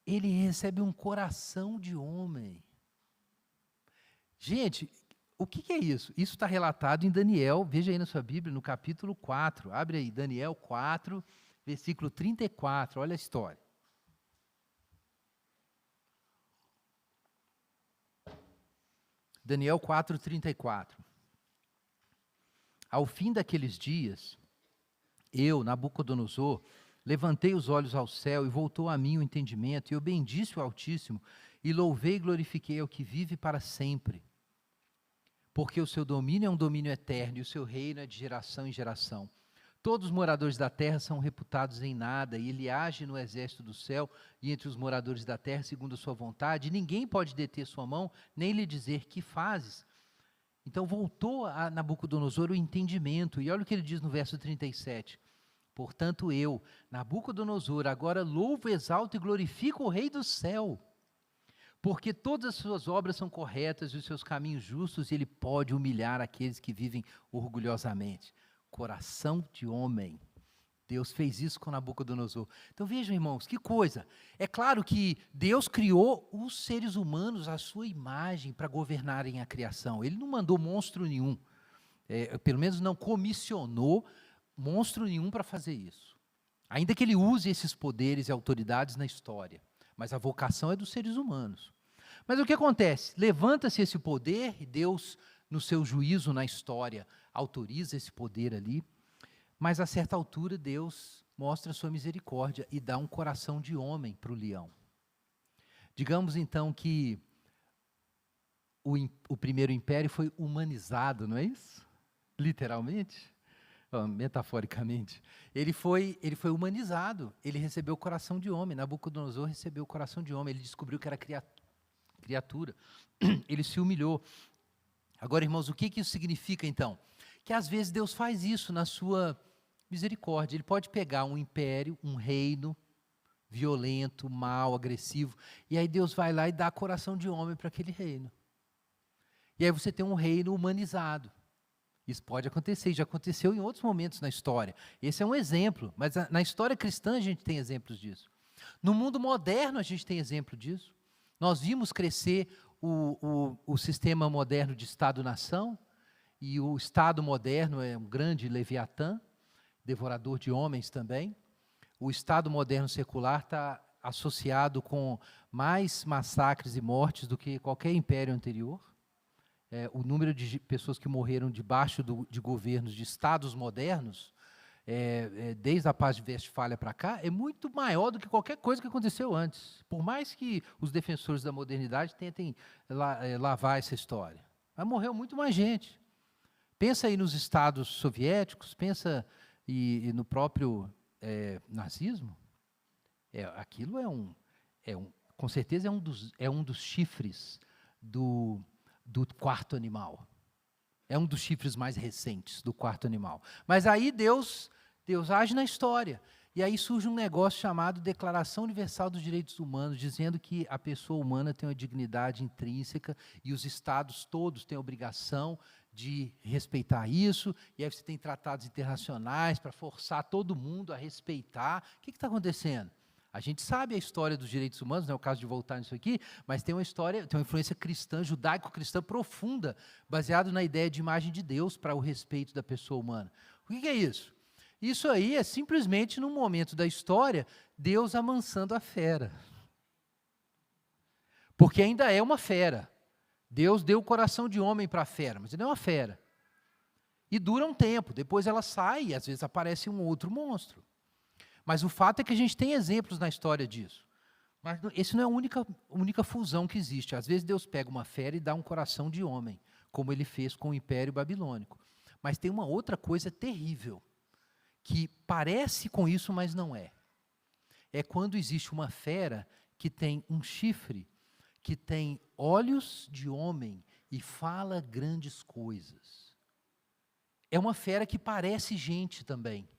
ele recebe um coração de homem. Gente, o que é isso? Isso está relatado em Daniel, veja aí na sua Bíblia, no capítulo 4. Abre aí, Daniel 4, versículo 34, olha a história. Daniel 4, 34. Ao fim daqueles dias, eu, Nabucodonosor, levantei os olhos ao céu e voltou a mim o entendimento, e eu bendisse o Altíssimo, e louvei e glorifiquei ao que vive para sempre. Porque o seu domínio é um domínio eterno, e o seu reino é de geração em geração. Todos os moradores da terra são reputados em nada, e ele age no exército do céu e entre os moradores da terra segundo a sua vontade, e ninguém pode deter sua mão, nem lhe dizer que fazes. Então voltou a Nabucodonosor o entendimento, e olha o que ele diz no verso 37. Portanto eu, Nabucodonosor, agora louvo, exalto e glorifico o Rei do céu, porque todas as suas obras são corretas e os seus caminhos justos, e ele pode humilhar aqueles que vivem orgulhosamente. Coração de homem. Deus fez isso com Nabucodonosor. Então vejam, irmãos, que coisa. É claro que Deus criou os seres humanos à sua imagem para governarem a criação. Ele não mandou monstro nenhum. Pelo menos não comissionou monstro nenhum para fazer isso. Ainda que ele use esses poderes e autoridades na história. Mas a vocação é dos seres humanos. Mas o que acontece? Levanta-se esse poder e Deus, no seu juízo na história, autoriza esse poder ali. Mas a certa altura Deus mostra a sua misericórdia e dá um coração de homem para o leão. Digamos então que o primeiro império foi humanizado, não é isso? Literalmente? Metaforicamente. Ele foi humanizado, ele recebeu o coração de homem. Nabucodonosor recebeu o coração de homem, ele descobriu que era criatura. Ele se humilhou. Agora, irmãos, o que isso significa então? Que às vezes Deus faz isso na sua misericórdia. Ele pode pegar um império, um reino violento, mau, agressivo, e aí Deus vai lá e dá coração de homem para aquele reino. E aí você tem um reino humanizado. Isso pode acontecer, já aconteceu em outros momentos na história. Esse é um exemplo, mas na história cristã a gente tem exemplos disso. No mundo moderno a gente tem exemplo disso. Nós vimos crescer o sistema moderno de Estado-nação, e o Estado moderno é um grande leviatã, devorador de homens também. O Estado moderno secular está associado com mais massacres e mortes do que qualquer império anterior. O número de pessoas que morreram debaixo de governos de estados modernos, desde a paz de Westfália para cá, é muito maior do que qualquer coisa que aconteceu antes. Por mais que os defensores da modernidade tentem lavar essa história. Mas morreu muito mais gente. Pensa aí nos estados soviéticos, pensa e no próprio nazismo. Aquilo com certeza é um dos chifres do quarto animal. É um dos chifres mais recentes do quarto animal. Mas aí Deus age na história. E aí surge um negócio chamado Declaração Universal dos Direitos Humanos, dizendo que a pessoa humana tem uma dignidade intrínseca e os estados todos têm a obrigação de respeitar isso. E aí você tem tratados internacionais para forçar todo mundo a respeitar. O que está acontecendo? A gente sabe a história dos direitos humanos, não é o caso de voltar nisso aqui, mas tem uma história, tem uma influência cristã, judaico-cristã profunda, baseada na ideia de imagem de Deus para o respeito da pessoa humana. O que é isso? Isso aí é simplesmente, num momento da história, Deus amansando a fera. Porque ainda é uma fera. Deus deu o coração de homem para a fera, mas ele é uma fera. E dura um tempo, depois ela sai e às vezes aparece um outro monstro. Mas o fato é que a gente tem exemplos na história disso. Mas essa não é a única fusão que existe. Às vezes Deus pega uma fera e dá um coração de homem, como ele fez com o Império Babilônico. Mas tem uma outra coisa terrível, que parece com isso, mas não é. é quando existe uma fera que tem um chifre, que tem olhos de homem e fala grandes coisas. É uma fera que parece gente também,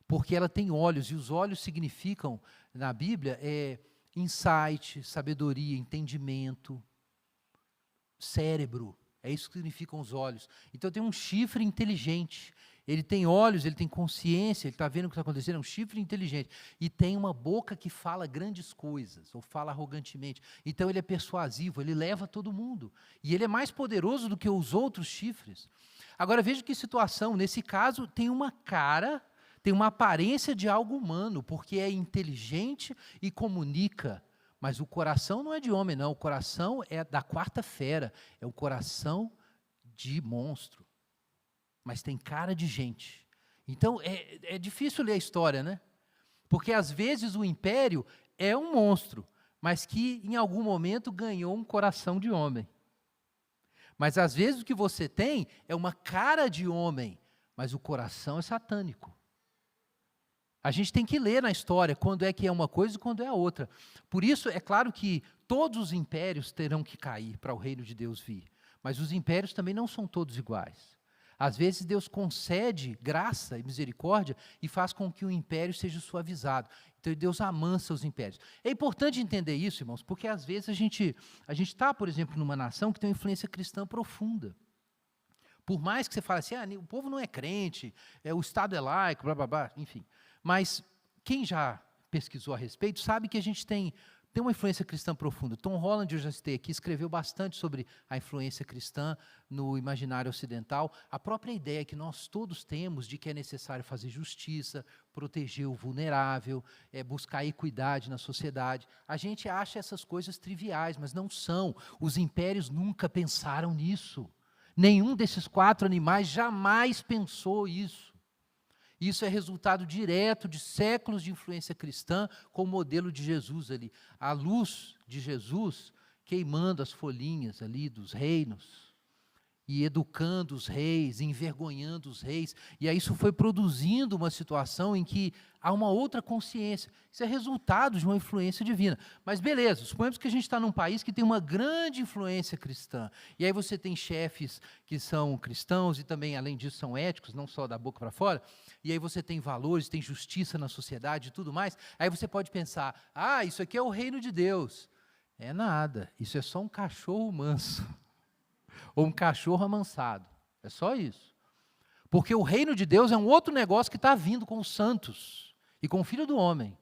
porque ela tem olhos, e os olhos significam, na Bíblia, insight, sabedoria, entendimento, cérebro. É isso que significam os olhos. Então tem um chifre inteligente. Ele tem olhos, ele tem consciência, ele está vendo o que está acontecendo, é um chifre inteligente. E tem uma boca que fala grandes coisas, ou fala arrogantemente. Então ele é persuasivo, ele leva todo mundo. E ele é mais poderoso do que os outros chifres. Agora veja que situação, nesse caso tem uma cara, tem uma aparência de algo humano, porque é inteligente e comunica. Mas o coração não é de homem, não. O coração é da quarta fera, é o coração de monstro. Mas tem cara de gente. Então, é difícil ler a história, né? Porque, às vezes, o império é um monstro, mas que, em algum momento, ganhou um coração de homem. Mas, às vezes, o que você tem é uma cara de homem, mas o coração é satânico. A gente tem que ler na história quando é que é uma coisa e quando é a outra. Por isso, é claro que todos os impérios terão que cair para o reino de Deus vir. Mas os impérios também não são todos iguais. Às vezes Deus concede graça e misericórdia e faz com que o império seja suavizado. Então Deus amansa os impérios. É importante entender isso, irmãos, porque às vezes a gente está, por exemplo, numa nação que tem uma influência cristã profunda. Por mais que você fale assim, o povo não é crente, o Estado é laico, blá, blá, blá, enfim. Mas quem já pesquisou a respeito sabe que a gente tem uma influência cristã profunda. Tom Holland, eu já citei aqui, escreveu bastante sobre a influência cristã no imaginário ocidental. A própria ideia que nós todos temos de que é necessário fazer justiça, proteger o vulnerável, buscar equidade na sociedade. A gente acha essas coisas triviais, mas não são. Os impérios nunca pensaram nisso. Nenhum desses 4 animais jamais pensou isso. Isso é resultado direto de séculos de influência cristã com o modelo de Jesus ali. A luz de Jesus queimando as folhinhas ali dos reinos e educando os reis, envergonhando os reis. E aí isso foi produzindo uma situação em que há uma outra consciência. Isso é resultado de uma influência divina. Mas beleza, suponhamos que a gente está num país que tem uma grande influência cristã. E aí você tem chefes que são cristãos e também, além disso, são éticos, não só da boca para fora. E aí você tem valores, tem justiça na sociedade e tudo mais. Aí você pode pensar, isso aqui é o reino de Deus. É nada, isso é só um cachorro manso. Ou um cachorro amansado. É só isso. Porque o reino de Deus é um outro negócio que está vindo com os santos e com o Filho do Homem.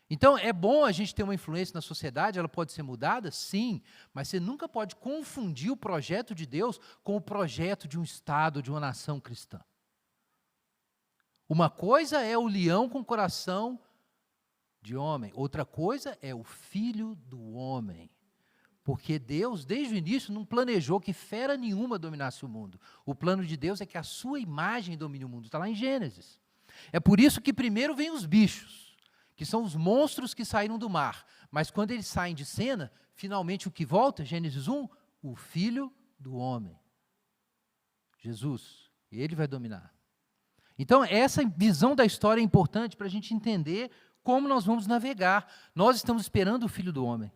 Então, é bom a gente ter uma influência na sociedade, ela pode ser mudada? Sim, mas você nunca pode confundir o projeto de Deus com o projeto de um Estado, de uma nação cristã. Uma coisa é o leão com coração de homem, outra coisa é o Filho do Homem. Porque Deus, desde o início, não planejou que fera nenhuma dominasse o mundo. O plano de Deus é que a sua imagem domine o mundo. Está lá em Gênesis. É por isso que primeiro vem os bichos, que são os monstros que saíram do mar. Mas quando eles saem de cena, finalmente o que volta, Gênesis 1, o Filho do Homem. Jesus. Ele vai dominar. Então, essa visão da história é importante para a gente entender como nós vamos navegar. Nós estamos esperando o Filho do Homem.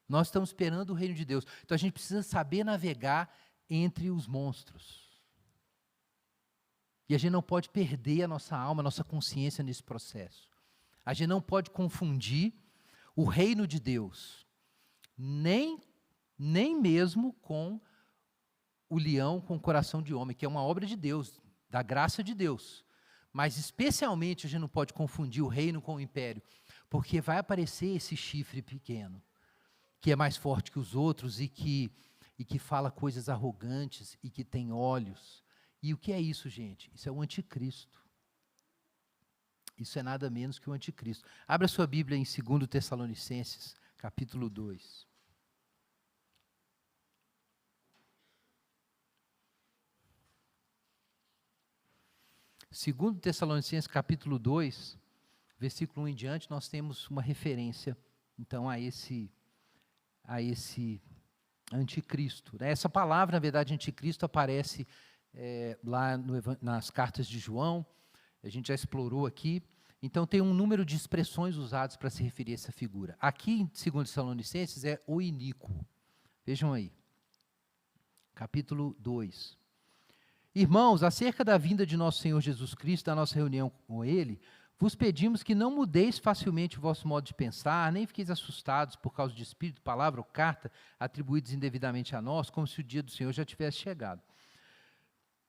Nós estamos esperando o reino de Deus. Então, a gente precisa saber navegar entre os monstros. E a gente não pode perder a nossa alma, a nossa consciência nesse processo. A gente não pode confundir o reino de Deus, nem mesmo com o leão com o coração de homem, que é uma obra de Deus, da graça de Deus. Mas, especialmente, a gente não pode confundir o reino com o império, porque vai aparecer esse chifre pequeno, que é mais forte que os outros e que fala coisas arrogantes e que tem olhos. E o que é isso, gente? Isso é o anticristo. Isso é nada menos que o anticristo. Abra sua Bíblia em 2 Tessalonicenses, capítulo 2. Segundo Tessalonicenses, capítulo 2, versículo 1 em diante, nós temos uma referência, então, a esse anticristo. Essa palavra, na verdade, anticristo, aparece lá nas cartas de João, a gente já explorou aqui, Então, tem um número de expressões usadas para se referir a essa figura. Aqui, em 2 Tessalonicenses, é o iníquo. Vejam aí. Capítulo 2. Irmãos, acerca da vinda de nosso Senhor Jesus Cristo, da nossa reunião com Ele, vos pedimos que não mudeis facilmente o vosso modo de pensar, nem fiqueis assustados por causa de espírito, palavra ou carta atribuídos indevidamente a nós, como se o dia do Senhor já tivesse chegado.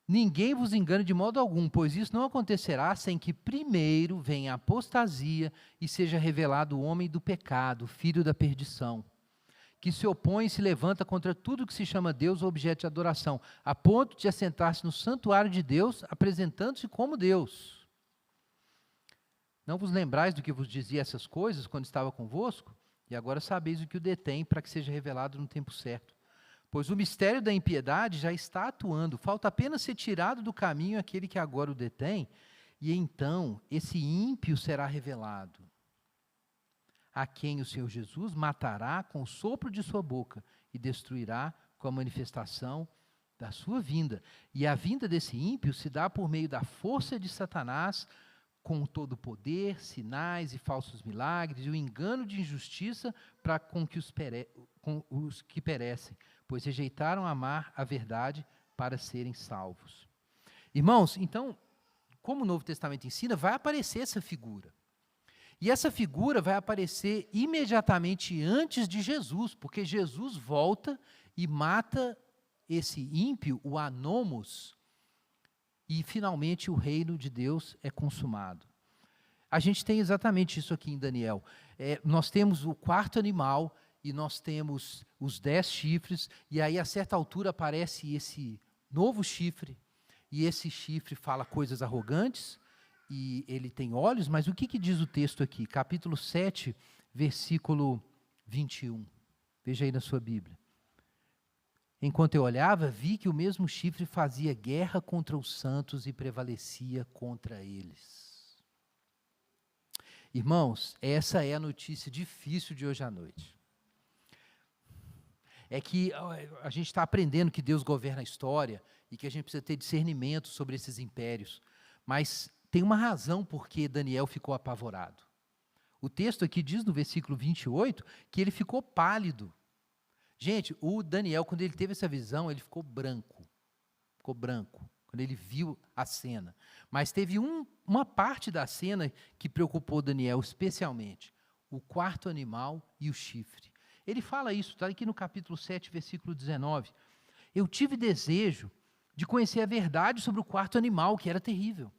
Ninguém vos engane de modo algum, pois isso não acontecerá sem que primeiro venha a apostasia e seja revelado o homem do pecado, filho da perdição, que se opõe e se levanta contra tudo que se chama Deus ou objeto de adoração, a ponto de assentar-se no santuário de Deus, apresentando-se como Deus. Não vos lembrais do que vos dizia essas coisas quando estava convosco? E agora sabeis o que o detém para que seja revelado no tempo certo. Pois o mistério da impiedade já está atuando, falta apenas ser tirado do caminho aquele que agora o detém, e então esse ímpio será revelado, a quem o Senhor Jesus matará com o sopro de sua boca e destruirá com a manifestação da sua vinda. E a vinda desse ímpio se dá por meio da força de Satanás, com todo o poder, sinais e falsos milagres, e o engano de injustiça para com os que perecem, pois rejeitaram amar a verdade para serem salvos. Irmãos, então, como o Novo Testamento ensina, vai aparecer essa figura. E essa figura vai aparecer imediatamente antes de Jesus, porque Jesus volta e mata esse ímpio, o Anomos, e finalmente o reino de Deus é consumado. A gente tem exatamente isso aqui em Daniel. Nós temos o quarto animal e nós temos os 10 chifres, e aí a certa altura aparece esse novo chifre, e esse chifre fala coisas arrogantes, e ele tem olhos, mas o que diz o texto aqui? Capítulo 7, versículo 21. Veja aí na sua Bíblia. Enquanto eu olhava, vi que o mesmo chifre fazia guerra contra os santos e prevalecia contra eles. Irmãos, essa é a notícia difícil de hoje à noite. É que a gente está aprendendo que Deus governa a história e que a gente precisa ter discernimento sobre esses impérios. Mas tem uma razão por que Daniel ficou apavorado. O texto aqui diz no versículo 28 que ele ficou pálido. Gente, o Daniel, quando ele teve essa visão, ele ficou branco. Ficou branco, quando ele viu a cena. Mas teve uma parte da cena que preocupou Daniel especialmente. O quarto animal e o chifre. Ele fala isso, está aqui no capítulo 7, versículo 19. Eu tive desejo de conhecer a verdade sobre o quarto animal, que era terrível.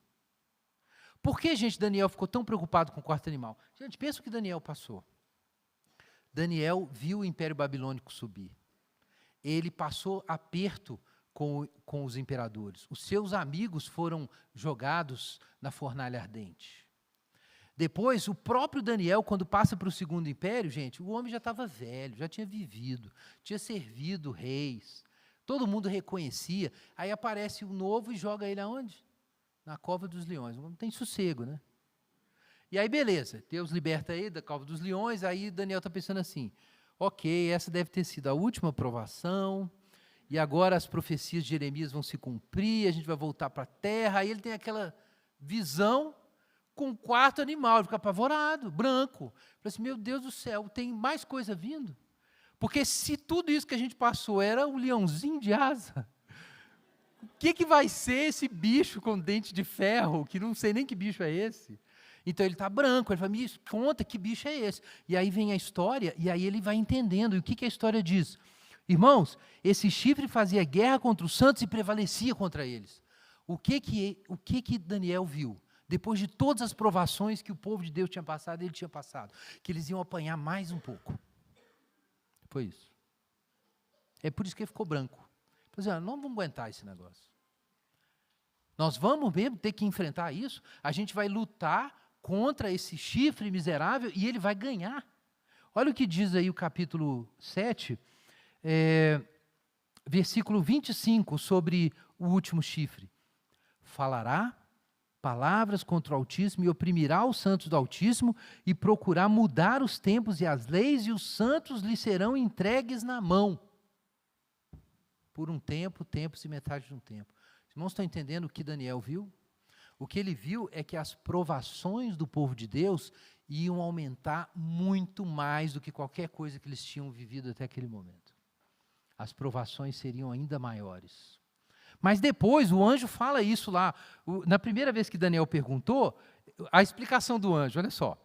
Por que, gente, Daniel ficou tão preocupado com o quarto animal? Gente, pensa o que Daniel passou. Daniel viu o Império Babilônico subir. Ele passou aperto com os imperadores. Os seus amigos foram jogados na fornalha ardente. Depois, o próprio Daniel, quando passa para o Segundo Império, gente, o homem já estava velho, já tinha vivido, tinha servido reis. Todo mundo reconhecia. Aí aparece o novo e joga ele aonde? Na cova dos leões. Não tem sossego, né? E aí, beleza, Deus liberta ele da cova dos leões, aí Daniel está pensando assim, ok, essa deve ter sido a última provação, e agora as profecias de Jeremias vão se cumprir, a gente vai voltar para a terra, aí ele tem aquela visão com o quarto animal, ele fica apavorado, branco. Fala assim, meu Deus do céu, tem mais coisa vindo? Porque se tudo isso que a gente passou era um leãozinho de asa, o que vai ser esse bicho com dente de ferro, que não sei nem que bicho é esse? Então ele está branco, ele fala, me conta que bicho é esse. E aí vem a história, e aí ele vai entendendo. E o que a história diz? Irmãos, esse chifre fazia guerra contra os santos e prevalecia contra eles. O que Daniel viu? Depois de todas as provações que o povo de Deus tinha passado, ele tinha passado. Que eles iam apanhar mais um pouco. Foi isso. É por isso que ele ficou branco. Ele falou assim, não vamos aguentar esse negócio. Nós vamos mesmo ter que enfrentar isso. A gente vai lutar contra esse chifre miserável e ele vai ganhar. Olha o que diz aí o capítulo 7, versículo 25, sobre o último chifre. Falará palavras contra o Altíssimo e oprimirá os santos do Altíssimo e procurar mudar os tempos e as leis, e os santos lhe serão entregues na mão. Por um tempo, tempos e metade de um tempo. Os irmãos estão entendendo o que Daniel viu? O que ele viu é que as provações do povo de Deus iam aumentar muito mais do que qualquer coisa que eles tinham vivido até aquele momento. As provações seriam ainda maiores. Mas depois o anjo fala isso lá. Na primeira vez que Daniel perguntou, a explicação do anjo, olha só.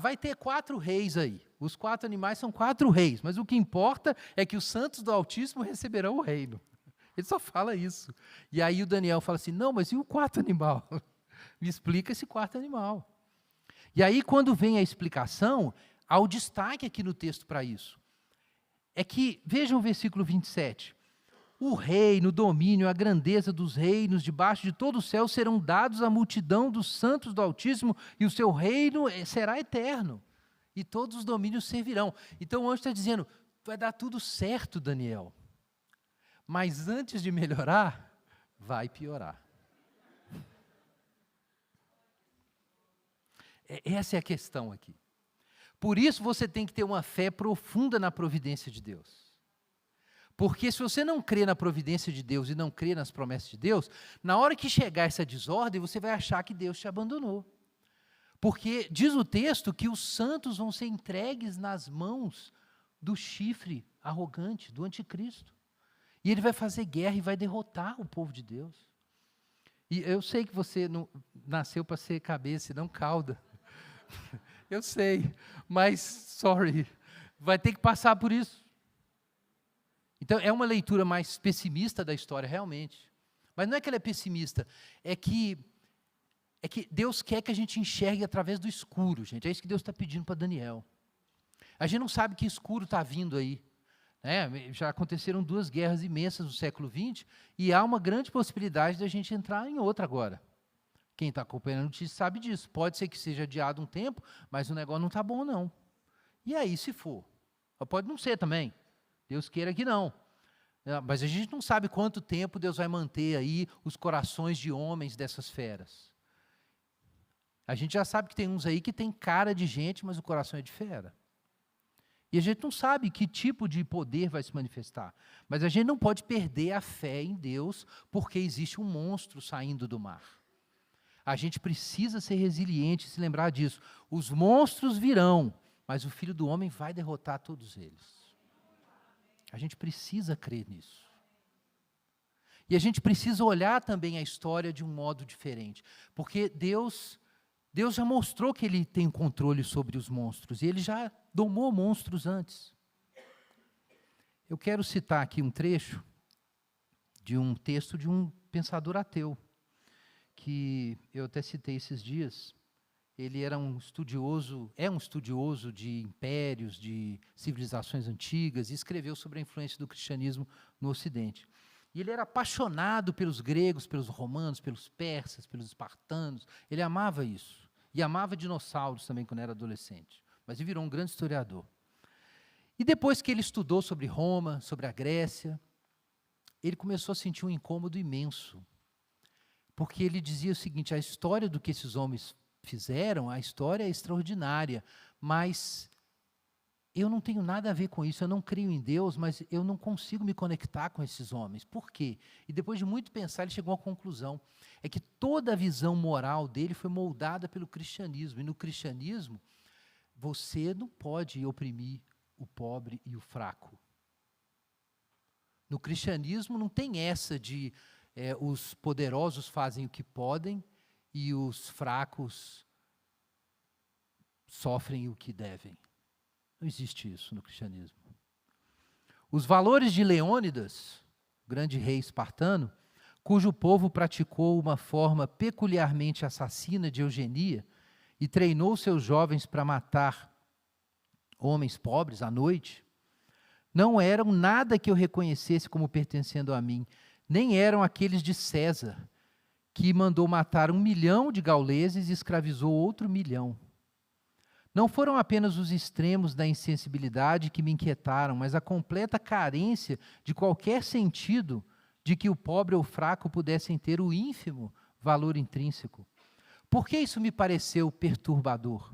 Vai ter 4 reis aí. Os 4 animais são 4 reis, mas o que importa é que os santos do Altíssimo receberão o reino. Ele só fala isso. E aí o Daniel fala assim, não, mas e o 4º animal? Me explica esse 4º animal. E aí quando vem a explicação, há o destaque aqui no texto para isso. É que, vejam o versículo 27. O reino, o domínio, a grandeza dos reinos debaixo de todo o céu serão dados à multidão dos santos do Altíssimo, e o seu reino será eterno, e todos os domínios servirão. Então o anjo está dizendo, vai dar tudo certo, Daniel. Mas antes de melhorar, vai piorar. Essa é a questão aqui. Por isso você tem que ter uma fé profunda na providência de Deus. Porque se você não crê na providência de Deus e não crê nas promessas de Deus, na hora que chegar essa desordem, você vai achar que Deus te abandonou. Porque diz o texto que os santos vão ser entregues nas mãos do chifre arrogante, do anticristo. E ele vai fazer guerra e vai derrotar o povo de Deus. E eu sei que você não nasceu para ser cabeça e não cauda. Eu sei, mas, sorry, vai ter que passar por isso. Então, é uma leitura mais pessimista da história, realmente. Mas não é que ela é pessimista, é que Deus quer que a gente enxergue através do escuro, gente. É isso que Deus está pedindo para Daniel. A gente não sabe que escuro está vindo aí. Já aconteceram 2 guerras imensas no século XX, e há uma grande possibilidade de a gente entrar em outra agora. Quem está acompanhando a notícia sabe disso. Pode ser que seja adiado um tempo, mas o negócio não está bom, não. E aí, se for? Pode não ser também. Deus queira que não. Mas a gente não sabe quanto tempo Deus vai manter aí os corações de homens dessas feras. A gente já sabe que tem uns aí que tem cara de gente, mas o coração é de fera. E a gente não sabe que tipo de poder vai se manifestar. Mas a gente não pode perder a fé em Deus, porque existe um monstro saindo do mar. A gente precisa ser resiliente e se lembrar disso. Os monstros virão, mas o Filho do Homem vai derrotar todos eles. A gente precisa crer nisso. E a gente precisa olhar também a história de um modo diferente. Porque Deus já mostrou que Ele tem controle sobre os monstros. E Ele já domou monstros antes. Eu quero citar aqui um trecho de um texto de um pensador ateu, que eu até citei esses dias. Ele era um estudioso de impérios, de civilizações antigas, e escreveu sobre a influência do cristianismo no Ocidente. E ele era apaixonado pelos gregos, pelos romanos, pelos persas, pelos espartanos. Ele amava isso. E amava dinossauros também quando era adolescente. Mas ele virou um grande historiador. E depois que ele estudou sobre Roma, sobre a Grécia, ele começou a sentir um incômodo imenso. Porque ele dizia o seguinte, a história do que esses homens fizeram, a história é extraordinária, mas eu não tenho nada a ver com isso, eu não creio em Deus, mas eu não consigo me conectar com esses homens. Por quê? E depois de muito pensar, ele chegou à conclusão, é que toda a visão moral dele foi moldada pelo cristianismo, e no cristianismo, você não pode oprimir o pobre e o fraco. No cristianismo não tem essa de os poderosos fazem o que podem, e os fracos sofrem o que devem. Não existe isso no cristianismo. Os valores de Leônidas, grande rei espartano, cujo povo praticou uma forma peculiarmente assassina de eugenia e treinou seus jovens para matar homens pobres à noite, não eram nada que eu reconhecesse como pertencendo a mim, nem eram aqueles de César, que mandou matar 1 milhão de gauleses e escravizou outro 1 milhão. Não foram apenas os extremos da insensibilidade que me inquietaram, mas a completa carência de qualquer sentido de que o pobre ou fraco pudessem ter o ínfimo valor intrínseco. Por que isso me pareceu perturbador?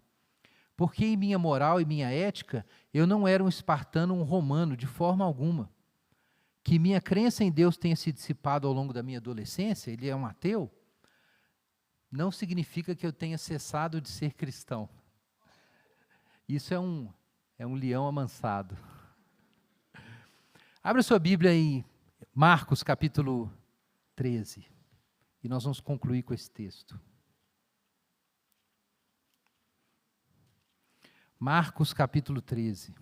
Porque em minha moral e minha ética, eu não era um espartano ou um romano, de forma alguma. Que minha crença em Deus tenha se dissipado ao longo da minha adolescência, ele é um ateu, não significa que eu tenha cessado de ser cristão. Isso é um leão amansado. Abra sua Bíblia em Marcos capítulo 13. E nós vamos concluir com esse texto. Marcos capítulo 13.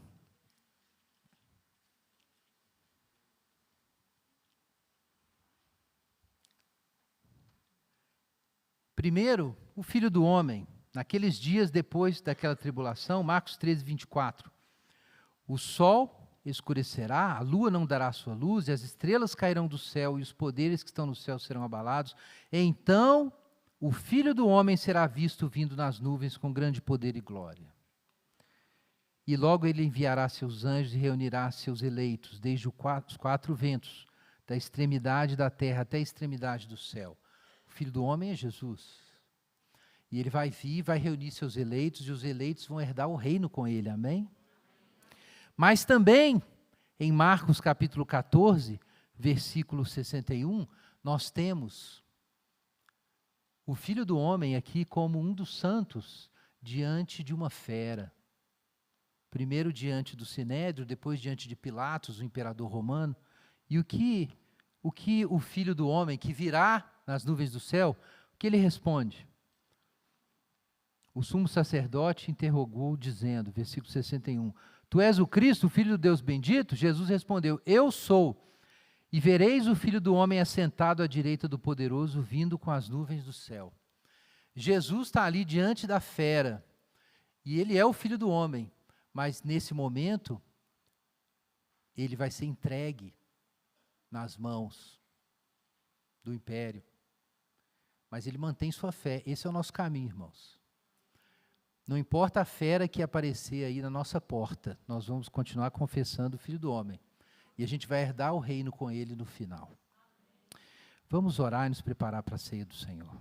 Primeiro, o Filho do Homem, naqueles dias depois daquela tribulação, Marcos 13, 24. O sol escurecerá, a lua não dará sua luz, e as estrelas cairão do céu, e os poderes que estão no céu serão abalados. Então, o Filho do Homem será visto vindo nas nuvens com grande poder e glória. E logo ele enviará seus anjos e reunirá seus eleitos, desde os quatro ventos, da extremidade da terra até a extremidade do céu. O Filho do Homem é Jesus. E ele vai vir, vai reunir seus eleitos, e os eleitos vão herdar o reino com ele, amém? Mas também, em Marcos capítulo 14, versículo 61, nós temos o Filho do Homem aqui como um dos santos diante de uma fera. Primeiro diante do Sinédrio, depois diante de Pilatos, o imperador romano. E o que o Filho do Homem, que virá nas nuvens do céu, o que ele responde? O sumo sacerdote interrogou, dizendo, versículo 61, Tu és o Cristo, o Filho do Deus bendito? Jesus respondeu, Eu sou. E vereis o Filho do Homem assentado à direita do Poderoso, vindo com as nuvens do céu. Jesus está ali diante da fera, e ele é o Filho do Homem. Mas, nesse momento, ele vai ser entregue nas mãos do império. Mas ele mantém sua fé. Esse é o nosso caminho, irmãos. Não importa a fera que aparecer aí na nossa porta, nós vamos continuar confessando o Filho do Homem. E a gente vai herdar o reino com ele no final. Vamos orar e nos preparar para a ceia do Senhor.